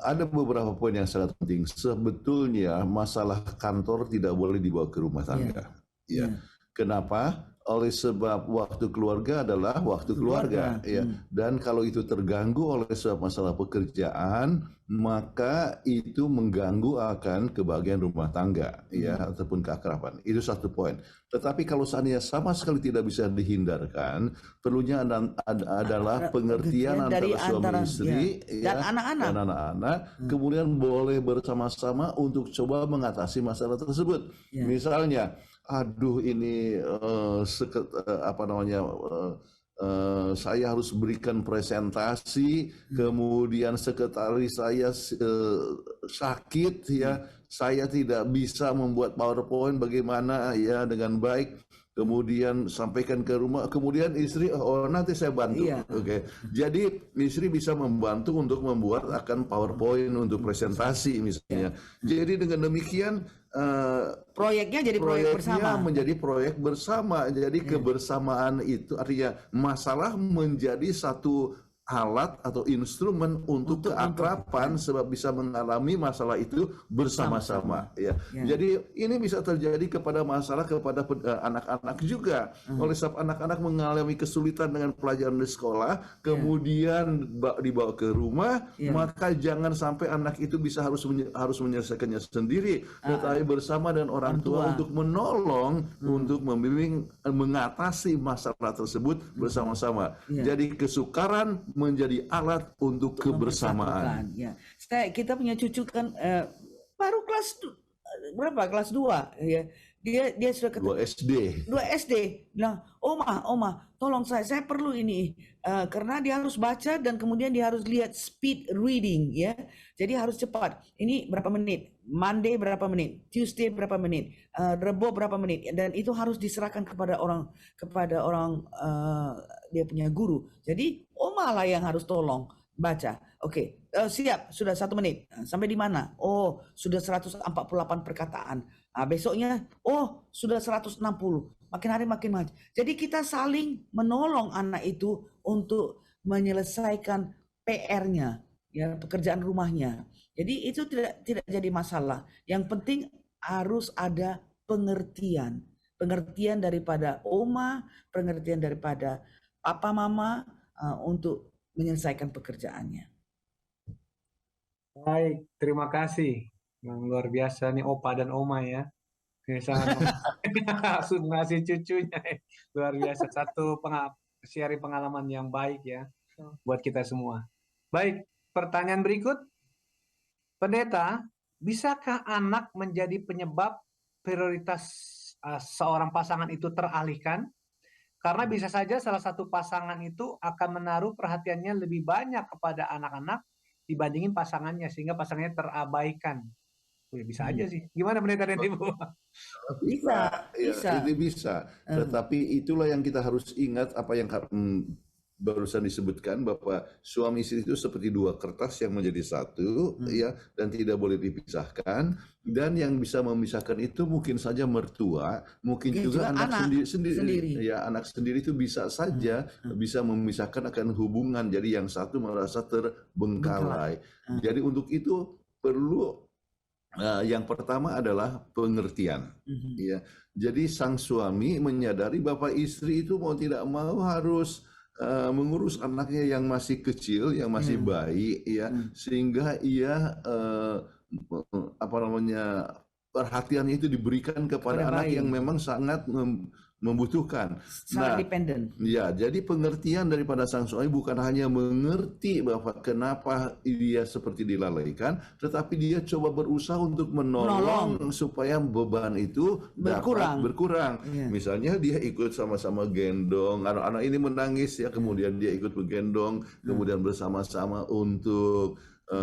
ada beberapa poin yang sangat penting. Sebetulnya masalah kantor tidak boleh dibawa ke rumah tangga. Ya. Kenapa? Oleh sebab waktu keluarga adalah waktu keluarga. Ya. Dan kalau itu terganggu oleh sebab masalah pekerjaan, maka itu mengganggu akan kebahagiaan rumah tangga, ya, ataupun keakraban. Itu satu poin. Tetapi kalau seandainya sama sekali tidak bisa dihindarkan, perlunya adalah pengertian dari antara suami istri dan ya, anak-anak. dan anak-anak, kemudian boleh bersama-sama untuk coba mengatasi masalah tersebut. Misalnya, aduh ini saya harus berikan presentasi, kemudian sekretaris saya sakit, ya, saya tidak bisa membuat PowerPoint bagaimana ya dengan baik. Kemudian sampaikan ke rumah, kemudian istri, oh nanti saya bantu. Oke. Jadi istri bisa membantu untuk membuat akan PowerPoint untuk presentasi misalnya. Jadi dengan demikian proyeknya jadi proyek bersama. menjadi proyek bersama. Jadi kebersamaan itu artinya masalah menjadi satu alat atau instrumen untuk keakraban sebab bisa mengalami masalah itu bersama-sama. Ya. Jadi ini bisa terjadi kepada anak-anak juga. Oleh sebab anak-anak mengalami kesulitan dengan pelajaran di sekolah, kemudian dibawa ke rumah, maka jangan sampai anak itu bisa harus menyelesaikannya sendiri, tetapi bersama dengan orang tua untuk menolong, untuk membimbing, mengatasi masalah tersebut bersama-sama. Jadi kesukaran menjadi alat untuk kebersamaan. Ya. Kita punya cucu kan baru kelas berapa? Kelas 2 ya. Dia sudah 2 SD. 2 SD. Bilang, "Oma, tolong saya perlu ini." Karena dia harus baca dan kemudian dia harus lihat speed reading ya. Jadi harus cepat. Ini berapa menit? Monday berapa menit? Tuesday berapa menit? Rebo berapa menit? Dan itu harus diserahkan kepada orang dia punya guru. Jadi oma lah yang harus tolong baca. Oke, siap, sudah 1 menit. Sampai di mana? Oh, sudah 148 perkataan. Besoknya, oh, sudah 160. Makin hari makin maju. Jadi kita saling menolong anak itu untuk menyelesaikan PR-nya, ya, pekerjaan rumahnya. Jadi itu tidak jadi masalah. Yang penting harus ada pengertian daripada oma, pengertian daripada papa mama untuk menyelesaikan pekerjaannya. Baik, terima kasih. Yang luar biasa nih opa dan oma ya. Ini sangat langsung ngasih cucunya. Luar biasa. Satu sharing pengalaman yang baik ya buat kita semua. Baik, pertanyaan berikut. Pendeta, bisakah anak menjadi penyebab prioritas seorang pasangan itu teralihkan? Karena bisa saja salah satu pasangan itu akan menaruh perhatiannya lebih banyak kepada anak-anak dibandingin pasangannya, sehingga pasangannya terabaikan. Bisa aja sih. Gimana Pendeta dan Ibu? Bisa. Ini bisa. Tetapi itulah yang kita harus ingat, apa yang barusan disebutkan, bahwa suami istri itu seperti 2 kertas yang menjadi satu, ya, dan tidak boleh dipisahkan. Dan yang bisa memisahkan itu mungkin saja mertua, mungkin juga anak sendiri. Ya, anak sendiri itu bisa saja bisa memisahkan akan hubungan. Jadi yang satu merasa terbengkalai. Jadi untuk itu perlu yang pertama adalah pengertian. Ya, jadi sang suami menyadari bahwa istri itu mau tidak mau harus mengurus anaknya yang masih kecil, yang masih bayi, ya, sehingga ia perhatiannya itu diberikan kepada anak yang memang sangat membutuhkan. sangat dependent. Ya, jadi pengertian daripada sang suami bukan hanya mengerti bahwa kenapa dia seperti dilalaikan, tetapi dia coba berusaha untuk menolong supaya beban itu dapat berkurang. Iya. Misalnya dia ikut sama-sama gendong, anak-anak ini menangis ya, kemudian dia ikut menggendong, kemudian bersama-sama untuk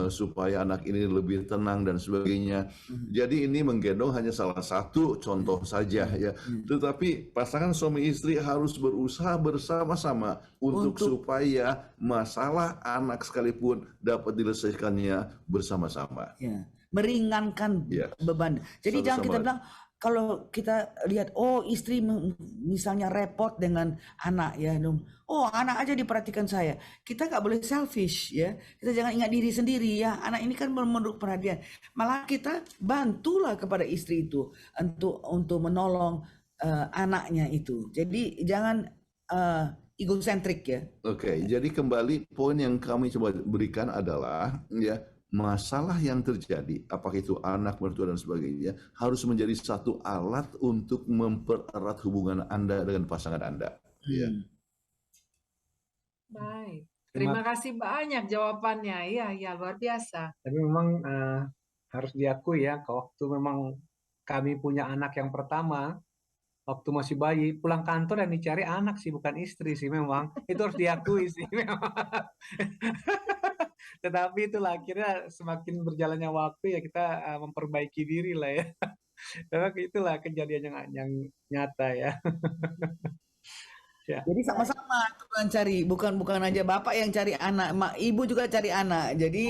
supaya anak ini lebih tenang dan sebagainya. Jadi ini menggendong hanya salah satu contoh saja ya. Tetapi pasangan suami istri harus berusaha bersama-sama untuk supaya masalah anak sekalipun dapat diselesaikannya bersama-sama. Ya, meringankan Ya. beban. Jadi jangan kita Sama-sama. bilang kalau kita lihat istri misalnya repot dengan anak ya, anak aja diperhatikan saya. Kita nggak boleh selfish ya. Kita jangan ingat diri sendiri ya. Anak ini kan memerlukan perhatian. Malah kita bantulah kepada istri itu untuk menolong anaknya itu. Jadi jangan egosentrik ya. Oke, jadi kembali poin yang kami coba berikan adalah ya, masalah yang terjadi, apakah itu anak, mertua dan sebagainya, harus menjadi satu alat untuk mempererat hubungan Anda dengan pasangan Anda. Ya. Baik. Terima kasih banyak jawabannya. Iya, luar biasa. Tapi memang harus diakui ya, waktu memang kami punya anak yang pertama, waktu masih bayi, pulang kantor yang dicari anak sih, bukan istri sih memang. Itu harus diakui sih memang. Tetapi itulah akhirnya semakin berjalannya waktu ya kita memperbaiki diri lah ya. Karena itulah kejadian yang nyata ya. Ya. Jadi sama-sama Tuhan cari, bukan aja bapak yang cari anak, ibu juga cari anak. Jadi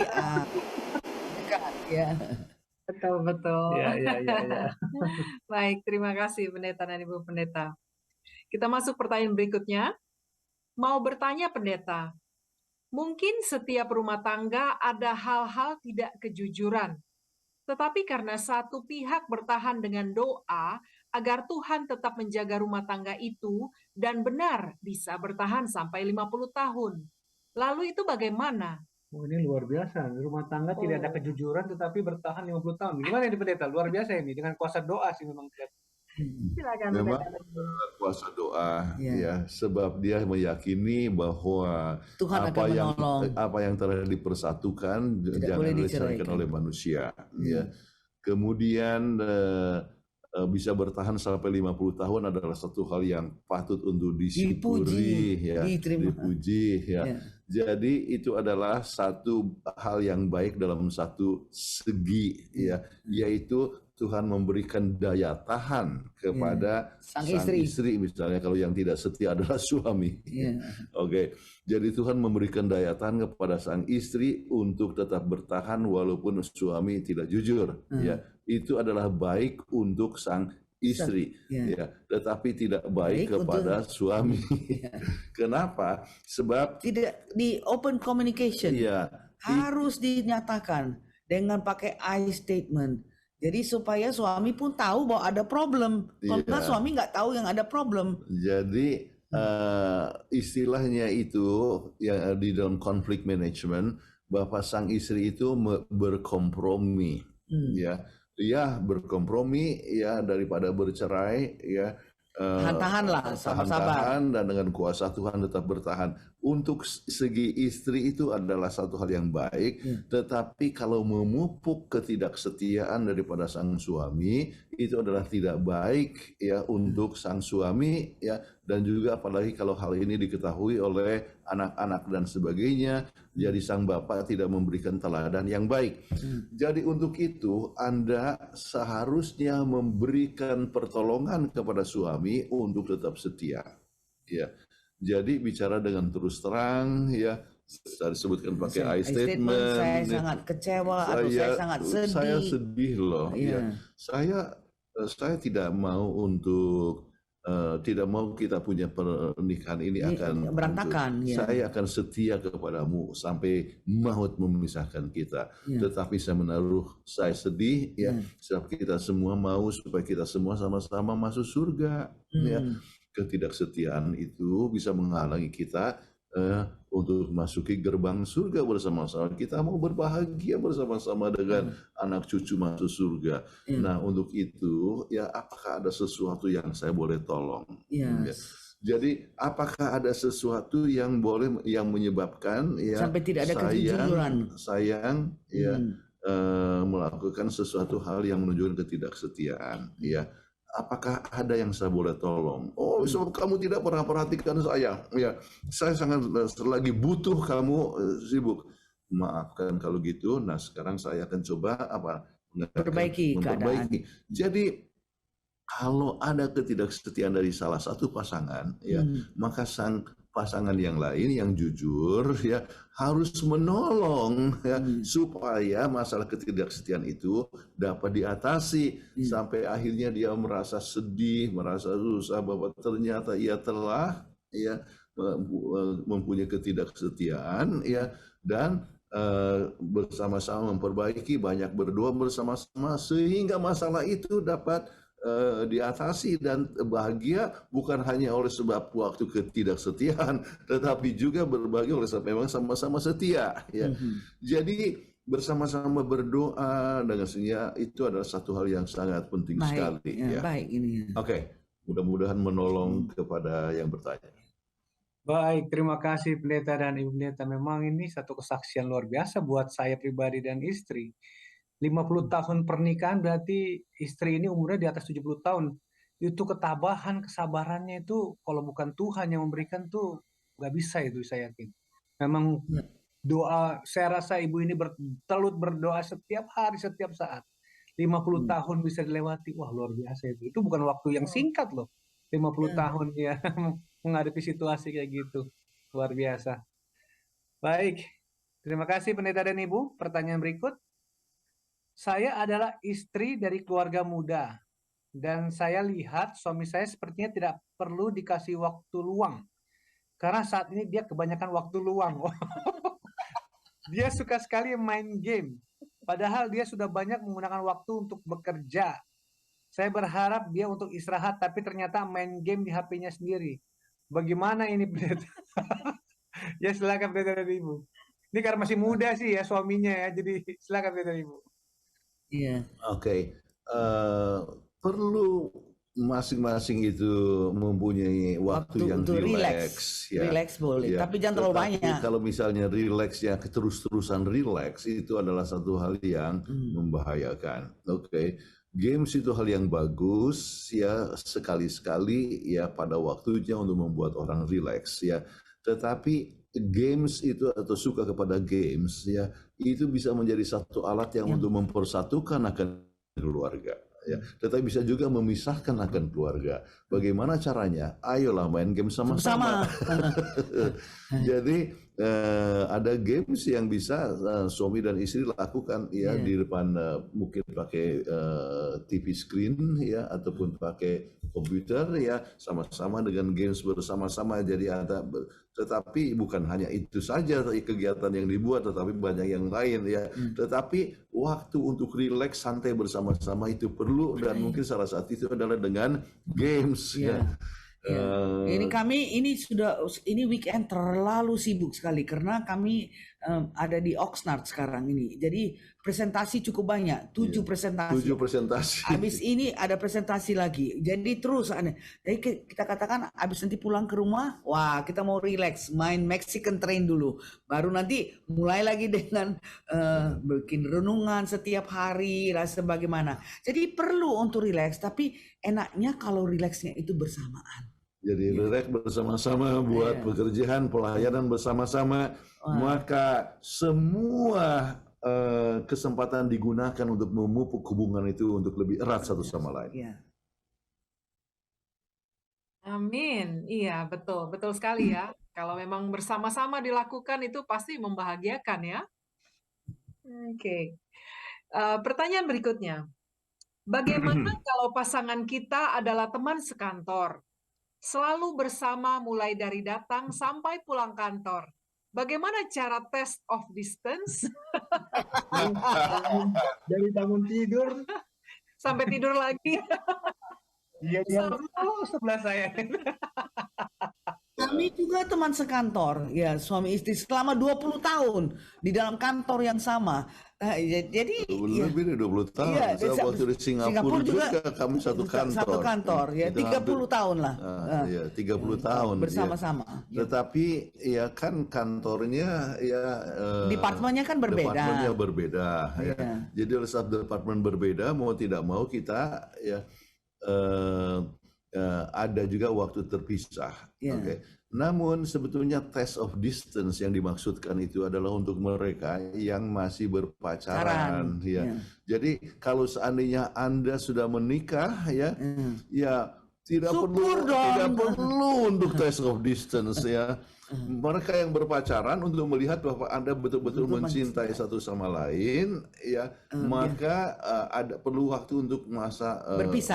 dekat ya. Betul. Ya. Baik, terima kasih Pendeta dan Ibu Pendeta. Kita masuk pertanyaan berikutnya. Mau bertanya Pendeta, mungkin setiap rumah tangga ada hal-hal tidak kejujuran. Tetapi karena satu pihak bertahan dengan doa agar Tuhan tetap menjaga rumah tangga itu dan benar bisa bertahan sampai 50 tahun. Lalu itu bagaimana? Oh, ini luar biasa. Rumah tangga tidak ada kejujuran tetapi bertahan 50 tahun. Gimana ini Pendeta? Luar biasa ini. Dengan kuasa doa sih memang. Silakan Memang Pendeta. kuasa doa Ya. ya, sebab dia meyakini bahwa Tuhan akan menolong. apa yang telah dipersatukan jangan boleh diceraikan diceraikan. oleh manusia ya. Kemudian bisa bertahan sampai 50 tahun adalah satu hal yang patut untuk disyukuri ya, diterima. dipuji ya. Ya. Jadi itu adalah satu hal yang baik dalam satu segi ya, yaitu Tuhan memberikan daya tahan kepada sang sang istri. istri misalnya, kalau yang tidak setia adalah suami. Ya. Oke, jadi Tuhan memberikan daya tahan kepada sang istri untuk tetap bertahan walaupun suami tidak jujur. Ya, itu adalah baik untuk sang istri, ya, tetapi tidak baik kepada suami. Kenapa? Sebab Tidak di open communication. ya, Harus dinyatakan dengan pakai I statement. Jadi supaya suami pun tahu bahwa ada problem. Kalau Iya. nggak suami nggak tahu yang ada problem. jadi istilahnya itu ya di dalam konflik management, bahwa sang istri itu berkompromi, ya, dia berkompromi ya daripada bercerai ya. Tahan-tahanlah, sabar-sabar. Tahan-tahan dan dengan kuasa Tuhan tetap bertahan. Untuk segi istri itu adalah satu hal yang baik, tetapi kalau memupuk ketidaksetiaan daripada sang suami itu adalah tidak baik ya untuk sang suami ya, dan juga apalagi kalau hal ini diketahui oleh anak-anak dan sebagainya, jadi sang bapak tidak memberikan teladan yang baik. Jadi untuk itu Anda seharusnya memberikan pertolongan kepada suami untuk tetap setia. Ya. Jadi bicara dengan terus terang ya, saya disebutkan pakai I statement. Saya sangat kecewa atau saya sangat sedih. Saya sedih loh. Iya. Ya. Saya tidak mau untuk tidak mau kita punya pernikahan ini akan berantakan. hancur. Ya. Saya akan setia kepadamu sampai maut memisahkan kita. Tetapi saya menaruh saya sedih ya, sebab kita semua mau supaya kita semua sama-sama masuk surga. Ya. Ketidaksetiaan itu bisa menghalangi kita untuk masuki gerbang surga bersama-sama. Kita mau berbahagia bersama-sama dengan anak cucu masuk surga. Ya. Nah, untuk itu ya apakah ada sesuatu yang saya boleh tolong? Ya. Yes. Jadi apakah ada sesuatu yang boleh yang menyebabkan ya Sampai tidak ada kejujuran. sayang ya melakukan sesuatu hal yang menunjukkan ketidaksetiaan ya. Apakah ada yang saya boleh tolong? Oh, sebab kamu tidak pernah perhatikan saya. Ya, saya sangat lagi butuh kamu sibuk. Maafkan kalau gitu. Nah, sekarang saya akan coba Perbaiki keadaan. Jadi kalau ada ketidaksetiaan dari salah satu pasangan, ya, maka sang pasangan yang lain yang jujur ya harus menolong ya supaya masalah ketidaksetiaan itu dapat diatasi sampai akhirnya dia merasa sedih, merasa susah bahwa ternyata ia telah ya mempunyai ketidaksetiaan ya dan bersama-sama memperbaiki, banyak berdoa bersama-sama sehingga masalah itu dapat diatasi dan bahagia bukan hanya oleh sebab waktu ketidaksetiaan, tetapi juga berbahagia oleh sebab memang sama-sama setia. Ya. Jadi bersama-sama berdoa dengan setia itu adalah satu hal yang sangat penting sekali. Ya. Baik ini. Oke, mudah-mudahan menolong kepada yang bertanya. Baik, terima kasih Pendeta dan Ibu Pendeta. Memang ini satu kesaksian luar biasa buat saya pribadi dan istri. 50 tahun pernikahan berarti istri ini umurnya di atas 70 tahun. Itu ketabahan, kesabarannya itu kalau bukan Tuhan yang memberikan tuh nggak bisa itu saya yakin. Memang doa, saya rasa ibu ini bertelut berdoa setiap hari, setiap saat. 50 tahun bisa dilewati, wah luar biasa itu. Itu bukan waktu yang singkat loh. 50 tahun ya menghadapi situasi kayak gitu. Luar biasa. Baik, terima kasih Pendeta dan Ibu. Pertanyaan berikut. Saya adalah istri dari keluarga muda, dan saya lihat suami saya sepertinya tidak perlu dikasih waktu luang, karena saat ini dia kebanyakan waktu luang. Dia suka sekali main game, padahal dia sudah banyak menggunakan waktu untuk bekerja. Saya berharap dia untuk istirahat, tapi ternyata main game di HP-nya sendiri. Bagaimana ini, Pendeta? Ya silakan Pendeta dan Ibu. Ini karena masih muda sih ya suaminya ya, jadi silakan Pendeta dan Ibu. Iya. Oke, perlu masing-masing itu mempunyai waktu yang rileks. Ya. Relax boleh, Ya. tapi jangan terlalu banyak. Kalau misalnya rileksnya terus-terusan rileks, itu adalah satu hal yang membahayakan. Oke. Games itu hal yang bagus ya sekali-sekali ya pada waktunya untuk membuat orang rileks ya. Tetapi games itu atau suka kepada games ya itu bisa menjadi satu alat yang untuk mempersatukan akan keluarga ya, tetapi bisa juga memisahkan akan keluarga. Bagaimana caranya? Ayolah main game sama-sama. Jadi ada games yang bisa suami dan istri lakukan ya di depan mungkin pakai TV screen ya ataupun pakai komputer ya sama-sama dengan games bersama-sama. Jadi ada, tetapi bukan hanya itu saja kegiatan yang dibuat, tetapi banyak yang lain ya. Tetapi waktu untuk rileks santai bersama-sama itu perlu, dan mungkin salah satu itu adalah dengan games ya. Ini kami ini weekend terlalu sibuk sekali karena kami ada di Oxnard sekarang ini. Jadi presentasi cukup banyak, 7 presentasi. 7 presentasi. Habis ini ada presentasi lagi. Jadi terus jadi kita katakan habis nanti pulang ke rumah, wah kita mau relax, main Mexican Train dulu. Baru nanti mulai lagi dengan bikin renungan setiap hari lah sebagaimana. Jadi perlu untuk relax, tapi enaknya kalau relaxnya itu bersamaan. Jadi relax bersama-sama buat pekerjaan, pelayanan bersama-sama, maka semua kesempatan digunakan untuk memupuk hubungan itu untuk lebih erat satu sama lain. Amin. Iya, betul. Betul sekali ya. Kalau memang bersama-sama dilakukan itu pasti membahagiakan ya. Oke. Pertanyaan berikutnya. Bagaimana kalau pasangan kita adalah teman sekantor? Selalu bersama mulai dari datang sampai pulang kantor. Bagaimana cara test of distance? Dari bangun tidur sampai tidur lagi. Iya, dia sebelah saya. Kami juga juga teman sekantor, ya suami istri selama 20 tahun di dalam kantor yang sama. Jadi ya, Lebih dari 20 tahun. iya, Saya waktu di Singapura juga kami satu kantor. ya Itu 30 tahun lah. ya 30 tahun. Bersama-sama. Ya. Tetapi ya kan kantornya ya Departemennya kan berbeda. Departemennya berbeda ya. Iya. Jadi oleh sebab departemen berbeda, mau tidak mau kita ya ada juga waktu terpisah. Iya. Oke. Namun sebetulnya test of distance yang dimaksudkan itu adalah untuk mereka yang masih berpacaran, ya. Iya. Jadi kalau seandainya Anda sudah menikah, ya, ya tidak Syukur perlu dong. tidak perlu untuk test of distance, ya. Mereka yang berpacaran untuk melihat bahwa Anda betul-betul mencintai satu sama lain, ya, maka ada perlu waktu untuk masa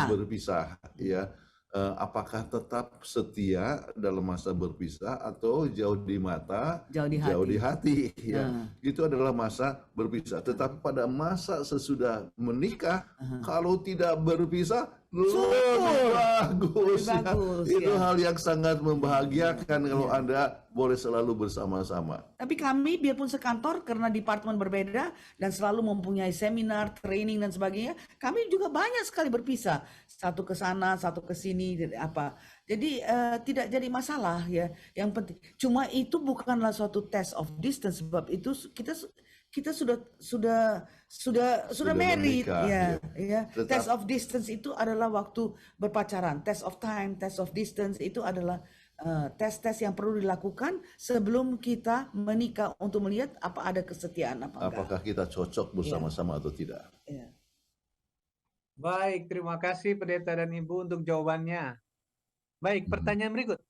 berpisah, ya. Apakah tetap setia dalam masa berpisah atau jauh di mata, jauh di hati, ya. Itu adalah masa berpisah. Tetapi pada masa sesudah menikah, kalau tidak berpisah, lebih bagus, ya. Itu hal yang sangat membahagiakan kalau Anda boleh selalu bersama-sama. Tapi kami biarpun sekantor karena departemen berbeda dan selalu mempunyai seminar, training dan sebagainya, kami juga banyak sekali berpisah. Satu ke sana, satu ke sini, apa. Jadi tidak jadi masalah, ya. Yang penting cuma itu bukanlah suatu test of distance, sebab itu kita sudah married, menikah, ya. Test of distance itu adalah waktu berpacaran. Test of time, test of distance itu adalah tes-tes yang perlu dilakukan sebelum kita menikah untuk melihat apa ada kesetiaan apa enggak. Apakah kita cocok bersama-sama atau tidak? Ya. Baik, terima kasih Pendeta dan Ibu untuk jawabannya. Baik, pertanyaan berikut.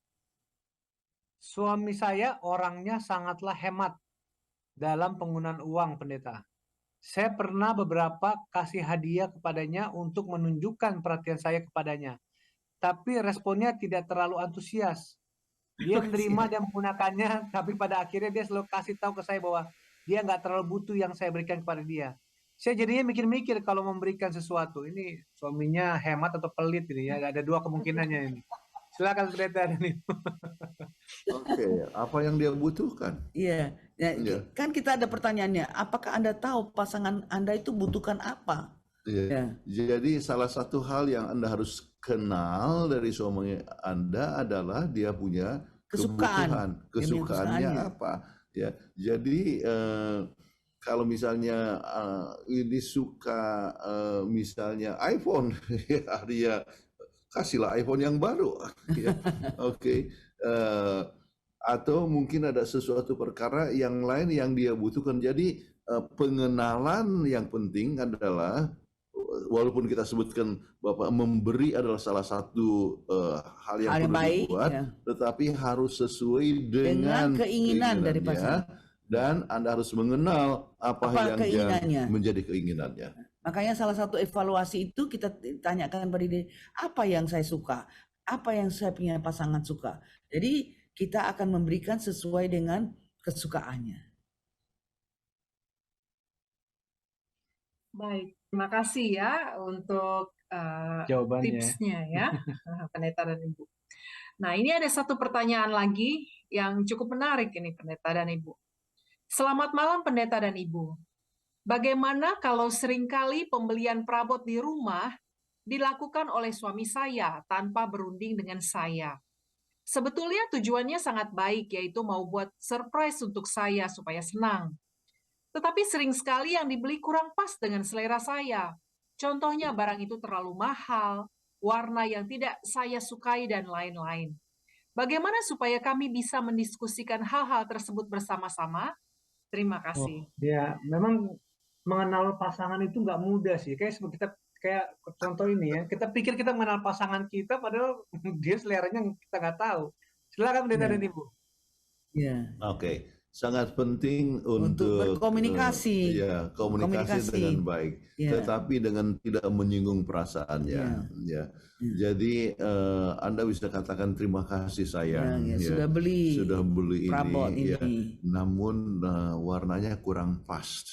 Suami saya orangnya sangatlah hemat dalam penggunaan uang, Pendeta. Saya pernah beberapa kasih hadiah kepadanya untuk menunjukkan perhatian saya kepadanya. Tapi responnya tidak terlalu antusias. Dia menerima dan menggunakannya, tapi pada akhirnya dia selalu kasih tahu ke saya bahwa dia nggak terlalu butuh yang saya berikan kepada dia. Saya jadinya mikir-mikir kalau memberikan sesuatu. Ini suaminya hemat atau pelit ini ya. Ada dua kemungkinannya ini. Silakan Pendeta dan Ibu. Oke, apa yang dia butuhkan? Iya. Kan kita ada pertanyaannya, apakah Anda tahu pasangan Anda itu butuhkan apa? Ya. Jadi salah satu hal yang Anda harus kenal dari suami Anda adalah dia punya kebutuhan, kesukaannya apa, ya. Jadi kalau misalnya ini suka misalnya iPhone, ya dia kasihlah iPhone yang baru, ya. Oke. Atau mungkin ada sesuatu perkara yang lain yang dia butuhkan. Jadi pengenalan yang penting adalah, walaupun kita sebutkan Bapak memberi adalah salah satu hal yang perlu dibuat, tetapi harus sesuai dengan keinginan dari pasangan. Dan Anda harus mengenal apa yang menjadi keinginannya. Makanya salah satu evaluasi itu kita tanyakan pada diri, apa yang saya suka, apa yang saya punya pasangan suka. Jadi kita akan memberikan sesuai dengan kesukaannya. Baik, terima kasih ya untuk tipsnya ya, Pendeta dan Ibu. Nah, ini ada satu pertanyaan lagi yang cukup menarik ini, Pendeta dan Ibu. Selamat malam, Pendeta dan Ibu. Bagaimana kalau seringkali pembelian perabot di rumah dilakukan oleh suami saya tanpa berunding dengan saya? Sebetulnya tujuannya sangat baik, yaitu mau buat surprise untuk saya supaya senang. Tetapi sering sekali yang dibeli kurang pas dengan selera saya. Contohnya barang itu terlalu mahal, warna yang tidak saya sukai, dan lain-lain. Bagaimana supaya kami bisa mendiskusikan hal-hal tersebut bersama-sama? Terima kasih. Ya, memang mengenal pasangan itu nggak mudah sih. Kayak contoh ini ya, kita pikir kita mengenal pasangan kita, padahal dia seleranya kita nggak tahu. Silakan Pendeta dan Ibu. Oke. sangat penting Untuk berkomunikasi. ya komunikasi dengan baik, Ya. tetapi dengan tidak menyinggung perasaannya. Ya. Jadi Anda bisa katakan terima kasih sayang, Ya, sudah beli perabot ini, ya. ini. Namun warnanya kurang pas.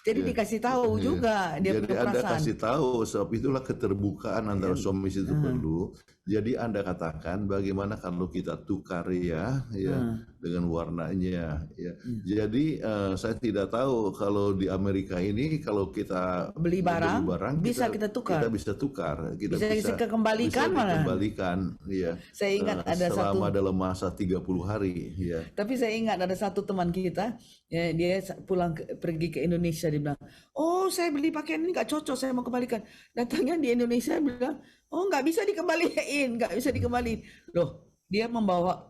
Jadi dikasih tahu juga dia Jadi punya Anda perasaan. kasih tahu, sebab itulah keterbukaan antara suami istri itu perlu. Jadi Anda katakan bagaimana kalau kita tukar ya dengan warnanya ya. Jadi saya tidak tahu kalau di Amerika ini kalau kita Beli barang, bisa kita tukar. Kita bisa tukar. Kita Bisa kembalikan malah. dikembalikan ya. Saya ingat ada selama dalam masa 30 hari ya. Tapi saya ingat ada satu teman kita, ya, dia pergi ke Indonesia, dia bilang, oh saya beli pakaian ini nggak cocok, saya mau kembalikan. Datangnya di Indonesia dia bilang, oh nggak bisa dikembaliin. Loh, dia membawa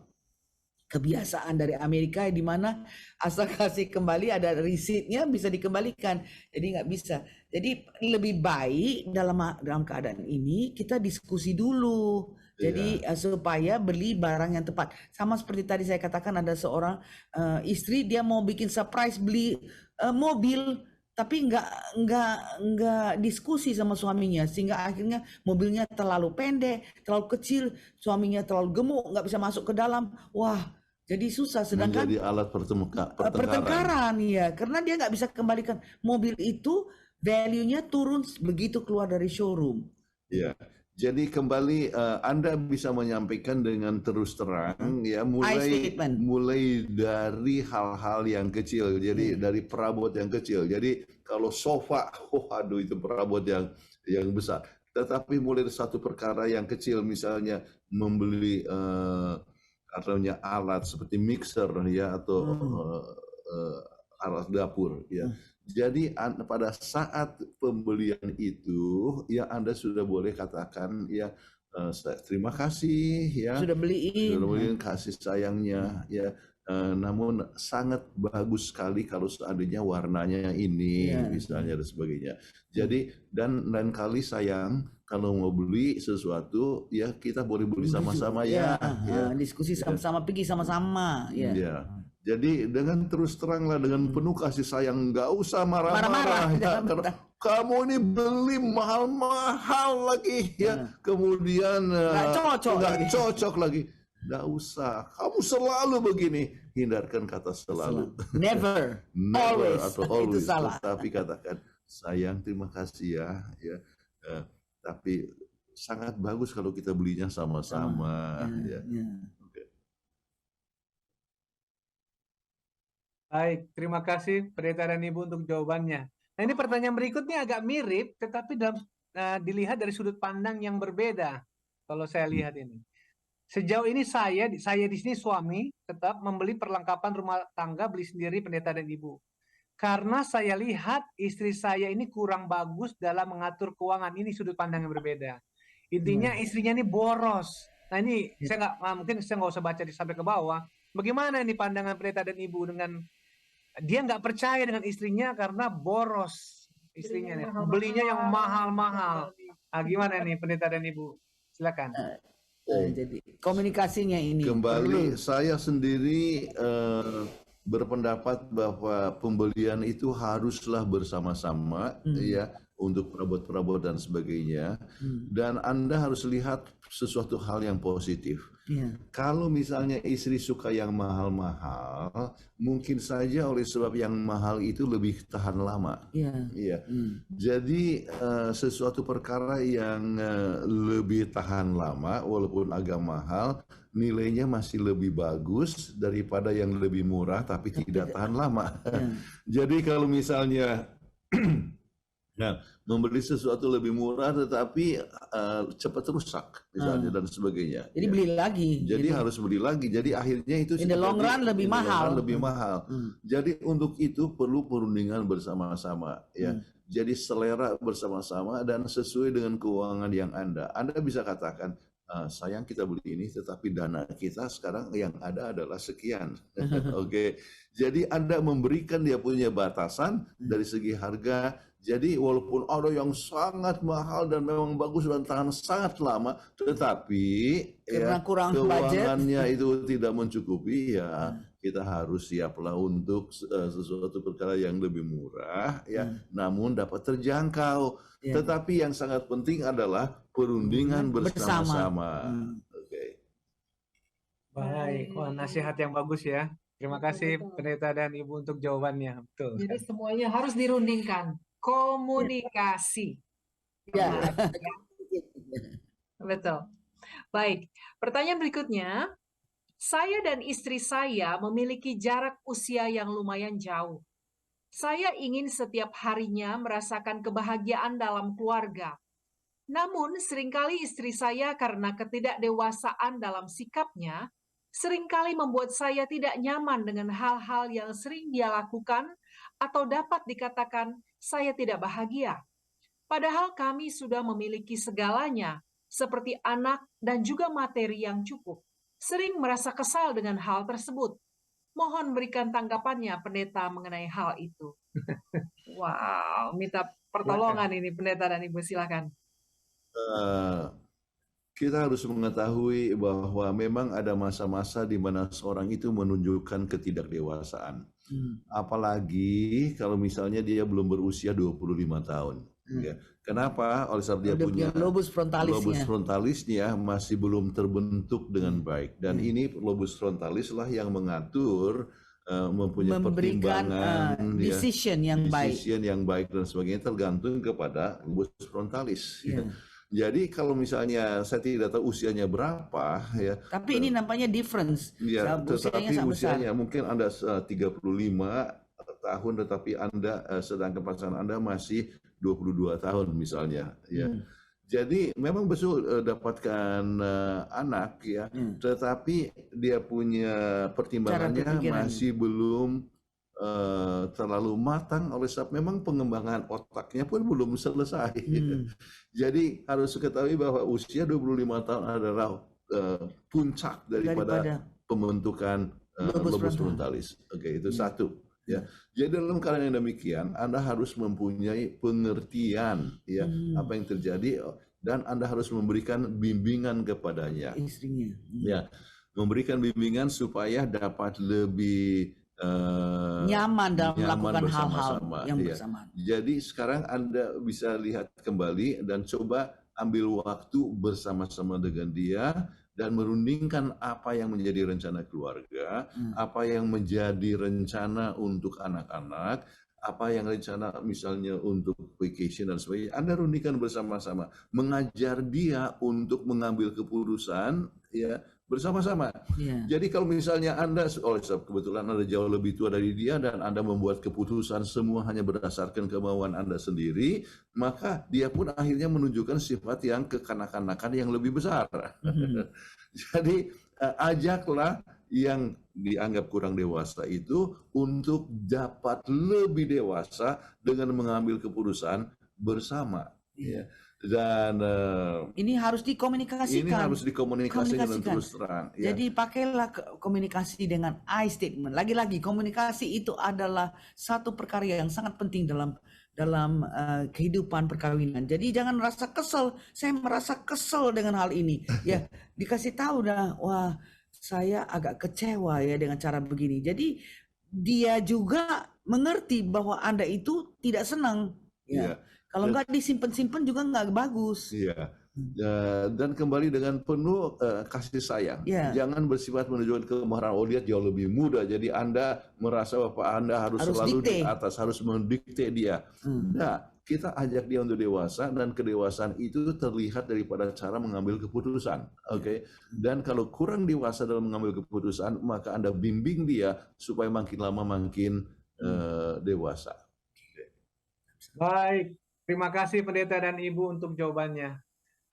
kebiasaan dari Amerika di mana asal kasih kembali ada risitnya bisa dikembalikan, jadi nggak bisa. Jadi lebih baik dalam keadaan ini kita diskusi dulu. Jadi supaya beli barang yang tepat. Sama seperti tadi saya katakan ada seorang istri dia mau bikin surprise beli mobil, tapi nggak diskusi sama suaminya sehingga akhirnya mobilnya terlalu pendek, terlalu kecil, suaminya terlalu gemuk, nggak bisa masuk ke dalam. Wah, jadi susah. Sedangkan menjadi alat pertengkaran ya, karena dia nggak bisa kembalikan mobil itu, value-nya turun begitu keluar dari showroom. Ya. Jadi kembali Anda bisa menyampaikan dengan terus terang ya mulai dari hal-hal yang kecil. Jadi dari perabot yang kecil. Jadi kalau sofa, aduh itu perabot yang besar. Tetapi mulai dari satu perkara yang kecil, misalnya membeli alat seperti mixer ya atau alat dapur ya. Jadi pada saat pembelian itu ya Anda sudah boleh katakan ya terima kasih ya sudah beliin kasih sayangnya ya. Namun sangat bagus sekali kalau seandainya warnanya ini misalnya dan sebagainya. Jadi dan kali sayang kalau mau beli sesuatu ya kita boleh beli sama-sama ya. Diskusi sama-sama, pergi sama-sama ya. Jadi dengan terus teranglah dengan penuh kasih sayang, nggak usah marah-marah ya. Kamu ini beli mahal-mahal lagi ya. Kemudian nggak cocok lagi. Nggak usah. Kamu selalu begini. Hindarkan kata selalu. Never. Never atau always. Itu salah. Tapi katakan sayang terima kasih ya. Tapi sangat bagus kalau kita belinya sama-sama. Ya. Baik, terima kasih Pendeta dan Ibu untuk jawabannya. Nah ini pertanyaan berikutnya agak mirip, tetapi dilihat dari sudut pandang yang berbeda. Kalau saya lihat ini, sejauh ini saya di sini suami tetap membeli perlengkapan rumah tangga beli sendiri Pendeta dan Ibu. Karena saya lihat istri saya ini kurang bagus dalam mengatur keuangan. Ini sudut pandang yang berbeda. Intinya istrinya ini boros. Nah ini saya mungkin saya nggak usah baca sampai ke bawah. Bagaimana ini pandangan Pendeta dan Ibu dengan dia nggak percaya dengan istrinya karena boros istrinya nih, belinya yang mahal-mahal. Nah, gimana nih Pendeta dan Ibu? Silakan. Jadi komunikasinya ini. Kembali saya sendiri berpendapat bahwa pembelian itu haruslah bersama-sama ya untuk perabot-perabot dan sebagainya. Dan Anda harus lihat sesuatu hal yang positif. Kalau misalnya istri suka yang mahal-mahal, mungkin saja oleh sebab yang mahal itu lebih tahan lama. Jadi sesuatu perkara yang lebih tahan lama walaupun agak mahal, nilainya masih lebih bagus daripada yang lebih murah tapi tidak tahan lama. Jadi kalau misalnya membeli sesuatu lebih murah tetapi cepat rusak misalnya dan sebagainya. Jadi beli lagi. Jadi harus beli lagi. Jadi akhirnya itu in the long run lebih mahal. Jadi untuk itu perlu perundingan bersama-sama ya. Jadi selera bersama-sama dan sesuai dengan keuangan yang Anda bisa katakan sayang kita beli ini tetapi dana kita sekarang yang ada adalah sekian. Oke. Jadi Anda memberikan dia punya batasan dari segi harga Jadi walaupun ada yang sangat mahal dan memang bagus dan tahan sangat lama, tetapi Karena ya kurang budget. keuangannya itu tidak mencukupi, ya kita harus siaplah untuk sesuatu perkara yang lebih murah, ya, namun dapat terjangkau. Ya. Tetapi yang sangat penting adalah perundingan bersama-sama. Oke. Baik, wah nasihat yang bagus ya. Terima kasih Pendeta dan Ibu untuk jawabannya. Betul. Jadi semuanya harus dirundingkan. Komunikasi. Ya. Ya. Betul. Baik, pertanyaan berikutnya. Saya dan istri saya memiliki jarak usia yang lumayan jauh. Saya ingin setiap harinya merasakan kebahagiaan dalam keluarga. Namun seringkali istri saya karena ketidakdewasaan dalam sikapnya, seringkali membuat saya tidak nyaman dengan hal-hal yang sering dia lakukan atau dapat dikatakan saya tidak bahagia. Padahal kami sudah memiliki segalanya, seperti anak dan juga materi yang cukup. Sering merasa kesal dengan hal tersebut. Mohon berikan tanggapannya pendeta mengenai hal itu. Wow, minta pertolongan ini pendeta dan Ibu, silakan. Kita harus mengetahui bahwa memang ada masa-masa di mana seorang itu menunjukkan ketidakdewasaan. Apalagi kalau misalnya dia belum berusia 25 tahun. Ya. Kenapa? Oleh sebab dia punya lobus frontalisnya masih belum terbentuk dengan baik. Dan ini lobus frontalis lah yang mengatur, mempunyai memberikan pertimbangan, decision yang baik. decision yang baik dan sebagainya tergantung kepada lobus frontalis. Ya. Jadi kalau misalnya saya tidak tahu usianya berapa, ya. Tapi ini nampaknya difference. Ya, Usianya tetapi sangat besar. usianya mungkin Anda 35 tahun, tetapi Anda sedangkan pasangan Anda masih 22 tahun misalnya, ya. Jadi memang betul dapatkan anak, ya, tetapi dia punya pertimbangannya masih belum terlalu matang, oleh sebab memang pengembangan otaknya pun belum selesai. Jadi harus ketahui bahwa usia 25 tahun adalah puncak daripada pembentukan lobus frontalis. Oke, itu satu. Ya, jadi dalam keadaan yang demikian, Anda harus mempunyai pengertian, ya, apa yang terjadi, dan Anda harus memberikan bimbingan kepadanya. Istrinya. Ya, memberikan bimbingan supaya dapat lebih nyaman dalam melakukan hal-hal yang ya. bersamaan. Jadi sekarang Anda bisa lihat kembali dan coba ambil waktu bersama-sama dengan dia dan merundingkan apa yang menjadi rencana keluarga, apa yang menjadi rencana untuk anak-anak, apa yang rencana misalnya untuk vacation dan sebagainya. Anda rundingkan bersama-sama, mengajar dia untuk mengambil keputusan, ya, bersama-sama. Jadi kalau misalnya Anda, kebetulan Anda jauh lebih tua dari dia dan Anda membuat keputusan semua hanya berdasarkan kemauan Anda sendiri, maka dia pun akhirnya menunjukkan sifat yang kekanak-kanakan yang lebih besar. Jadi ajaklah yang dianggap kurang dewasa itu untuk dapat lebih dewasa dengan mengambil keputusan bersama. Ya. Dan ini harus dikomunikasikan. Ini harus dikomunikasikan dengan terus terang. Ya. Jadi pakailah komunikasi dengan I statement. Lagi-lagi komunikasi itu adalah satu perkara yang sangat penting dalam kehidupan perkawinan. Jadi jangan merasa kesel. Saya merasa kesel dengan hal ini. Ya, dikasih tahu dah, wah saya agak kecewa ya dengan cara begini. Jadi dia juga mengerti bahwa Anda itu tidak senang. Ya. Kalau nggak disimpan-simpan juga nggak bagus. Iya. Dan kembali dengan penuh kasih sayang. Jangan bersifat menunjukkan kemarahan. Oh, dia jauh lebih muda, jadi Anda merasa bahwa Anda harus selalu dikte. Di atas, harus mendikte dia. Nah, kita ajak dia untuk dewasa, dan kedewasaan itu terlihat daripada cara mengambil keputusan. Oke. Dan kalau kurang dewasa dalam mengambil keputusan, maka Anda bimbing dia supaya makin lama makin dewasa. Baik. Terima kasih Pendeta dan Ibu untuk jawabannya.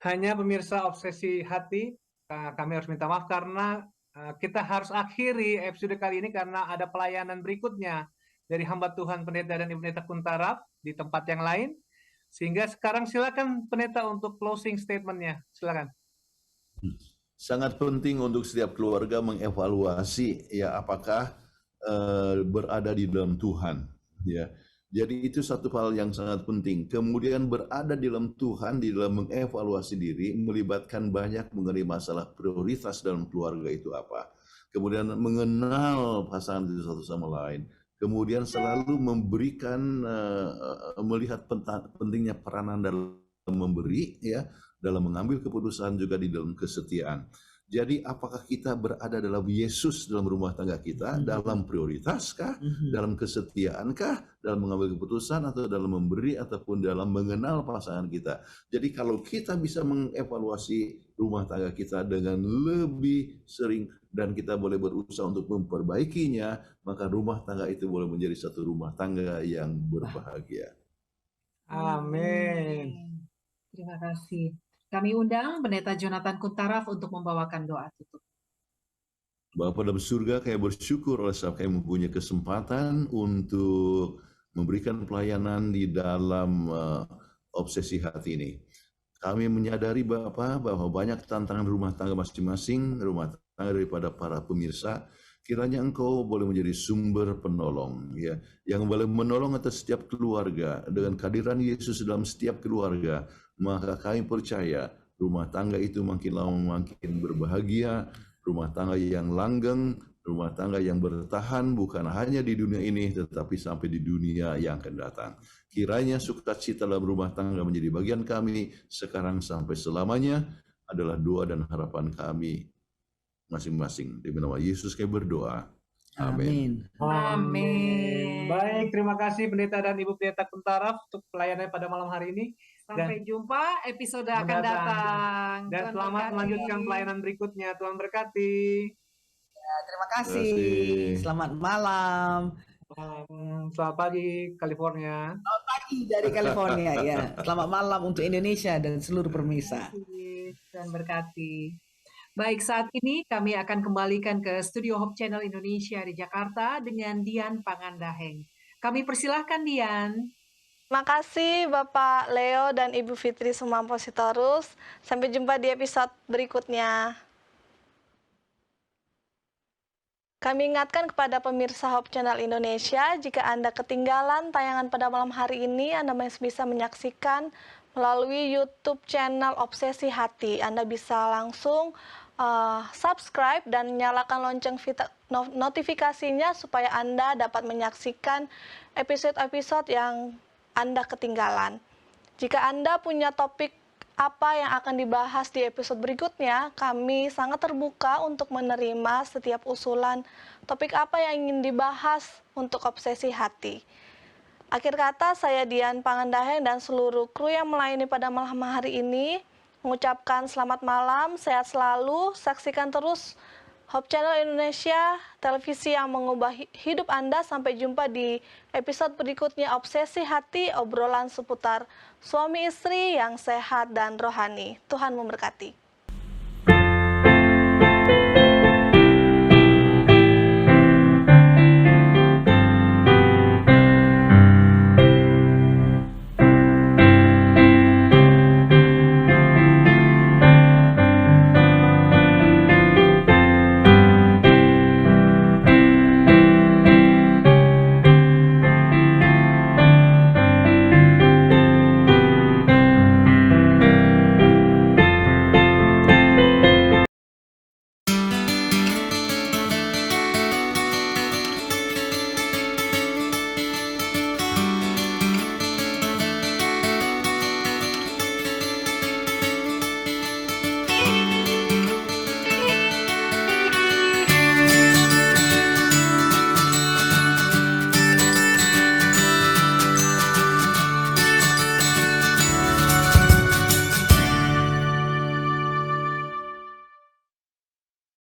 Hanya pemirsa Obsesi Hati, kami harus minta maaf karena kita harus akhiri episode kali ini karena ada pelayanan berikutnya dari hamba Tuhan Pendeta dan Ibu Pendeta Kuntarap di tempat yang lain. Sehingga sekarang silakan Pendeta untuk closing statement-nya. Silakan. Sangat penting untuk setiap keluarga mengevaluasi ya apakah berada di dalam Tuhan, ya. Jadi itu satu hal yang sangat penting. Kemudian berada di dalam Tuhan, di dalam mengevaluasi diri, melibatkan banyak mengenai masalah prioritas dalam keluarga itu apa. Kemudian mengenal pasangan itu satu sama lain. Kemudian selalu memberikan, melihat pentingnya peranan dalam memberi, ya, dalam mengambil keputusan juga di dalam kesetiaan. Jadi apakah kita berada dalam Yesus dalam rumah tangga kita, dalam prioritaskah, dalam kesetiaankah, dalam mengambil keputusan atau dalam memberi ataupun dalam mengenal pasangan kita. Jadi kalau kita bisa mengevaluasi rumah tangga kita dengan lebih sering dan kita boleh berusaha untuk memperbaikinya, maka rumah tangga itu boleh menjadi satu rumah tangga yang berbahagia. Amin. Terima kasih. Kami undang Pendeta Jonathan Kuntaraf untuk membawakan doa tutup. Bapa dalam surga, kami bersyukur oleh sebab kami mempunyai kesempatan untuk memberikan pelayanan di dalam obsesi hati ini. Kami menyadari Bapa bahwa banyak tantangan rumah tangga masing-masing, rumah tangga daripada para pemirsa. Kiranya Engkau boleh menjadi sumber penolong, ya, yang boleh menolong atas setiap keluarga dengan kehadiran Yesus dalam setiap keluarga. Maka kami percaya rumah tangga itu makin lama makin berbahagia, rumah tangga yang langgeng, rumah tangga yang bertahan bukan hanya di dunia ini tetapi sampai di dunia yang akan datang. Kiranya sukacita dalam rumah tangga menjadi bagian kami sekarang sampai selamanya adalah doa dan harapan kami masing-masing. Di nama Yesus kami berdoa. Amin. Amin. Baik, terima kasih Pendeta dan Ibu Pendeta Kuntaraf untuk pelayanan pada malam hari ini. Sampai jumpa episode akan datang. Dan Tuhan selamat berkati. melanjutkan pelayanan berikutnya. Tuhan berkati. Terima kasih. kasih. Selamat malam. Selamat pagi, California. Selamat pagi dari California ya. Selamat malam untuk Indonesia dan seluruh pemirsa. Dan berkati. Baik, saat ini kami akan kembalikan ke Studio Hope Channel Indonesia di Jakarta dengan Dian Pangandaheng. Kami persilahkan Dian. Terima kasih Bapak Leo dan Ibu Fitri Sumampo Sitorus. Sampai jumpa di episode berikutnya. Kami ingatkan kepada pemirsa Hope Channel Indonesia, jika Anda ketinggalan tayangan pada malam hari ini, Anda masih bisa menyaksikan melalui YouTube channel Obsesi Hati. Anda bisa langsung subscribe dan nyalakan lonceng notifikasinya supaya Anda dapat menyaksikan episode-episode yang Anda ketinggalan. Jika Anda punya topik apa yang akan dibahas di episode berikutnya, kami sangat terbuka untuk menerima setiap usulan topik apa yang ingin dibahas untuk Obsesi Hati. Akhir kata, saya Dian Pangandaheng dan seluruh kru yang melayani pada malam hari ini mengucapkan selamat malam, sehat selalu, saksikan terus Hope Channel Indonesia, televisi yang mengubah hidup Anda. Sampai jumpa di episode berikutnya Obsesi Hati, obrolan seputar suami istri yang sehat dan rohani. Tuhan memberkati.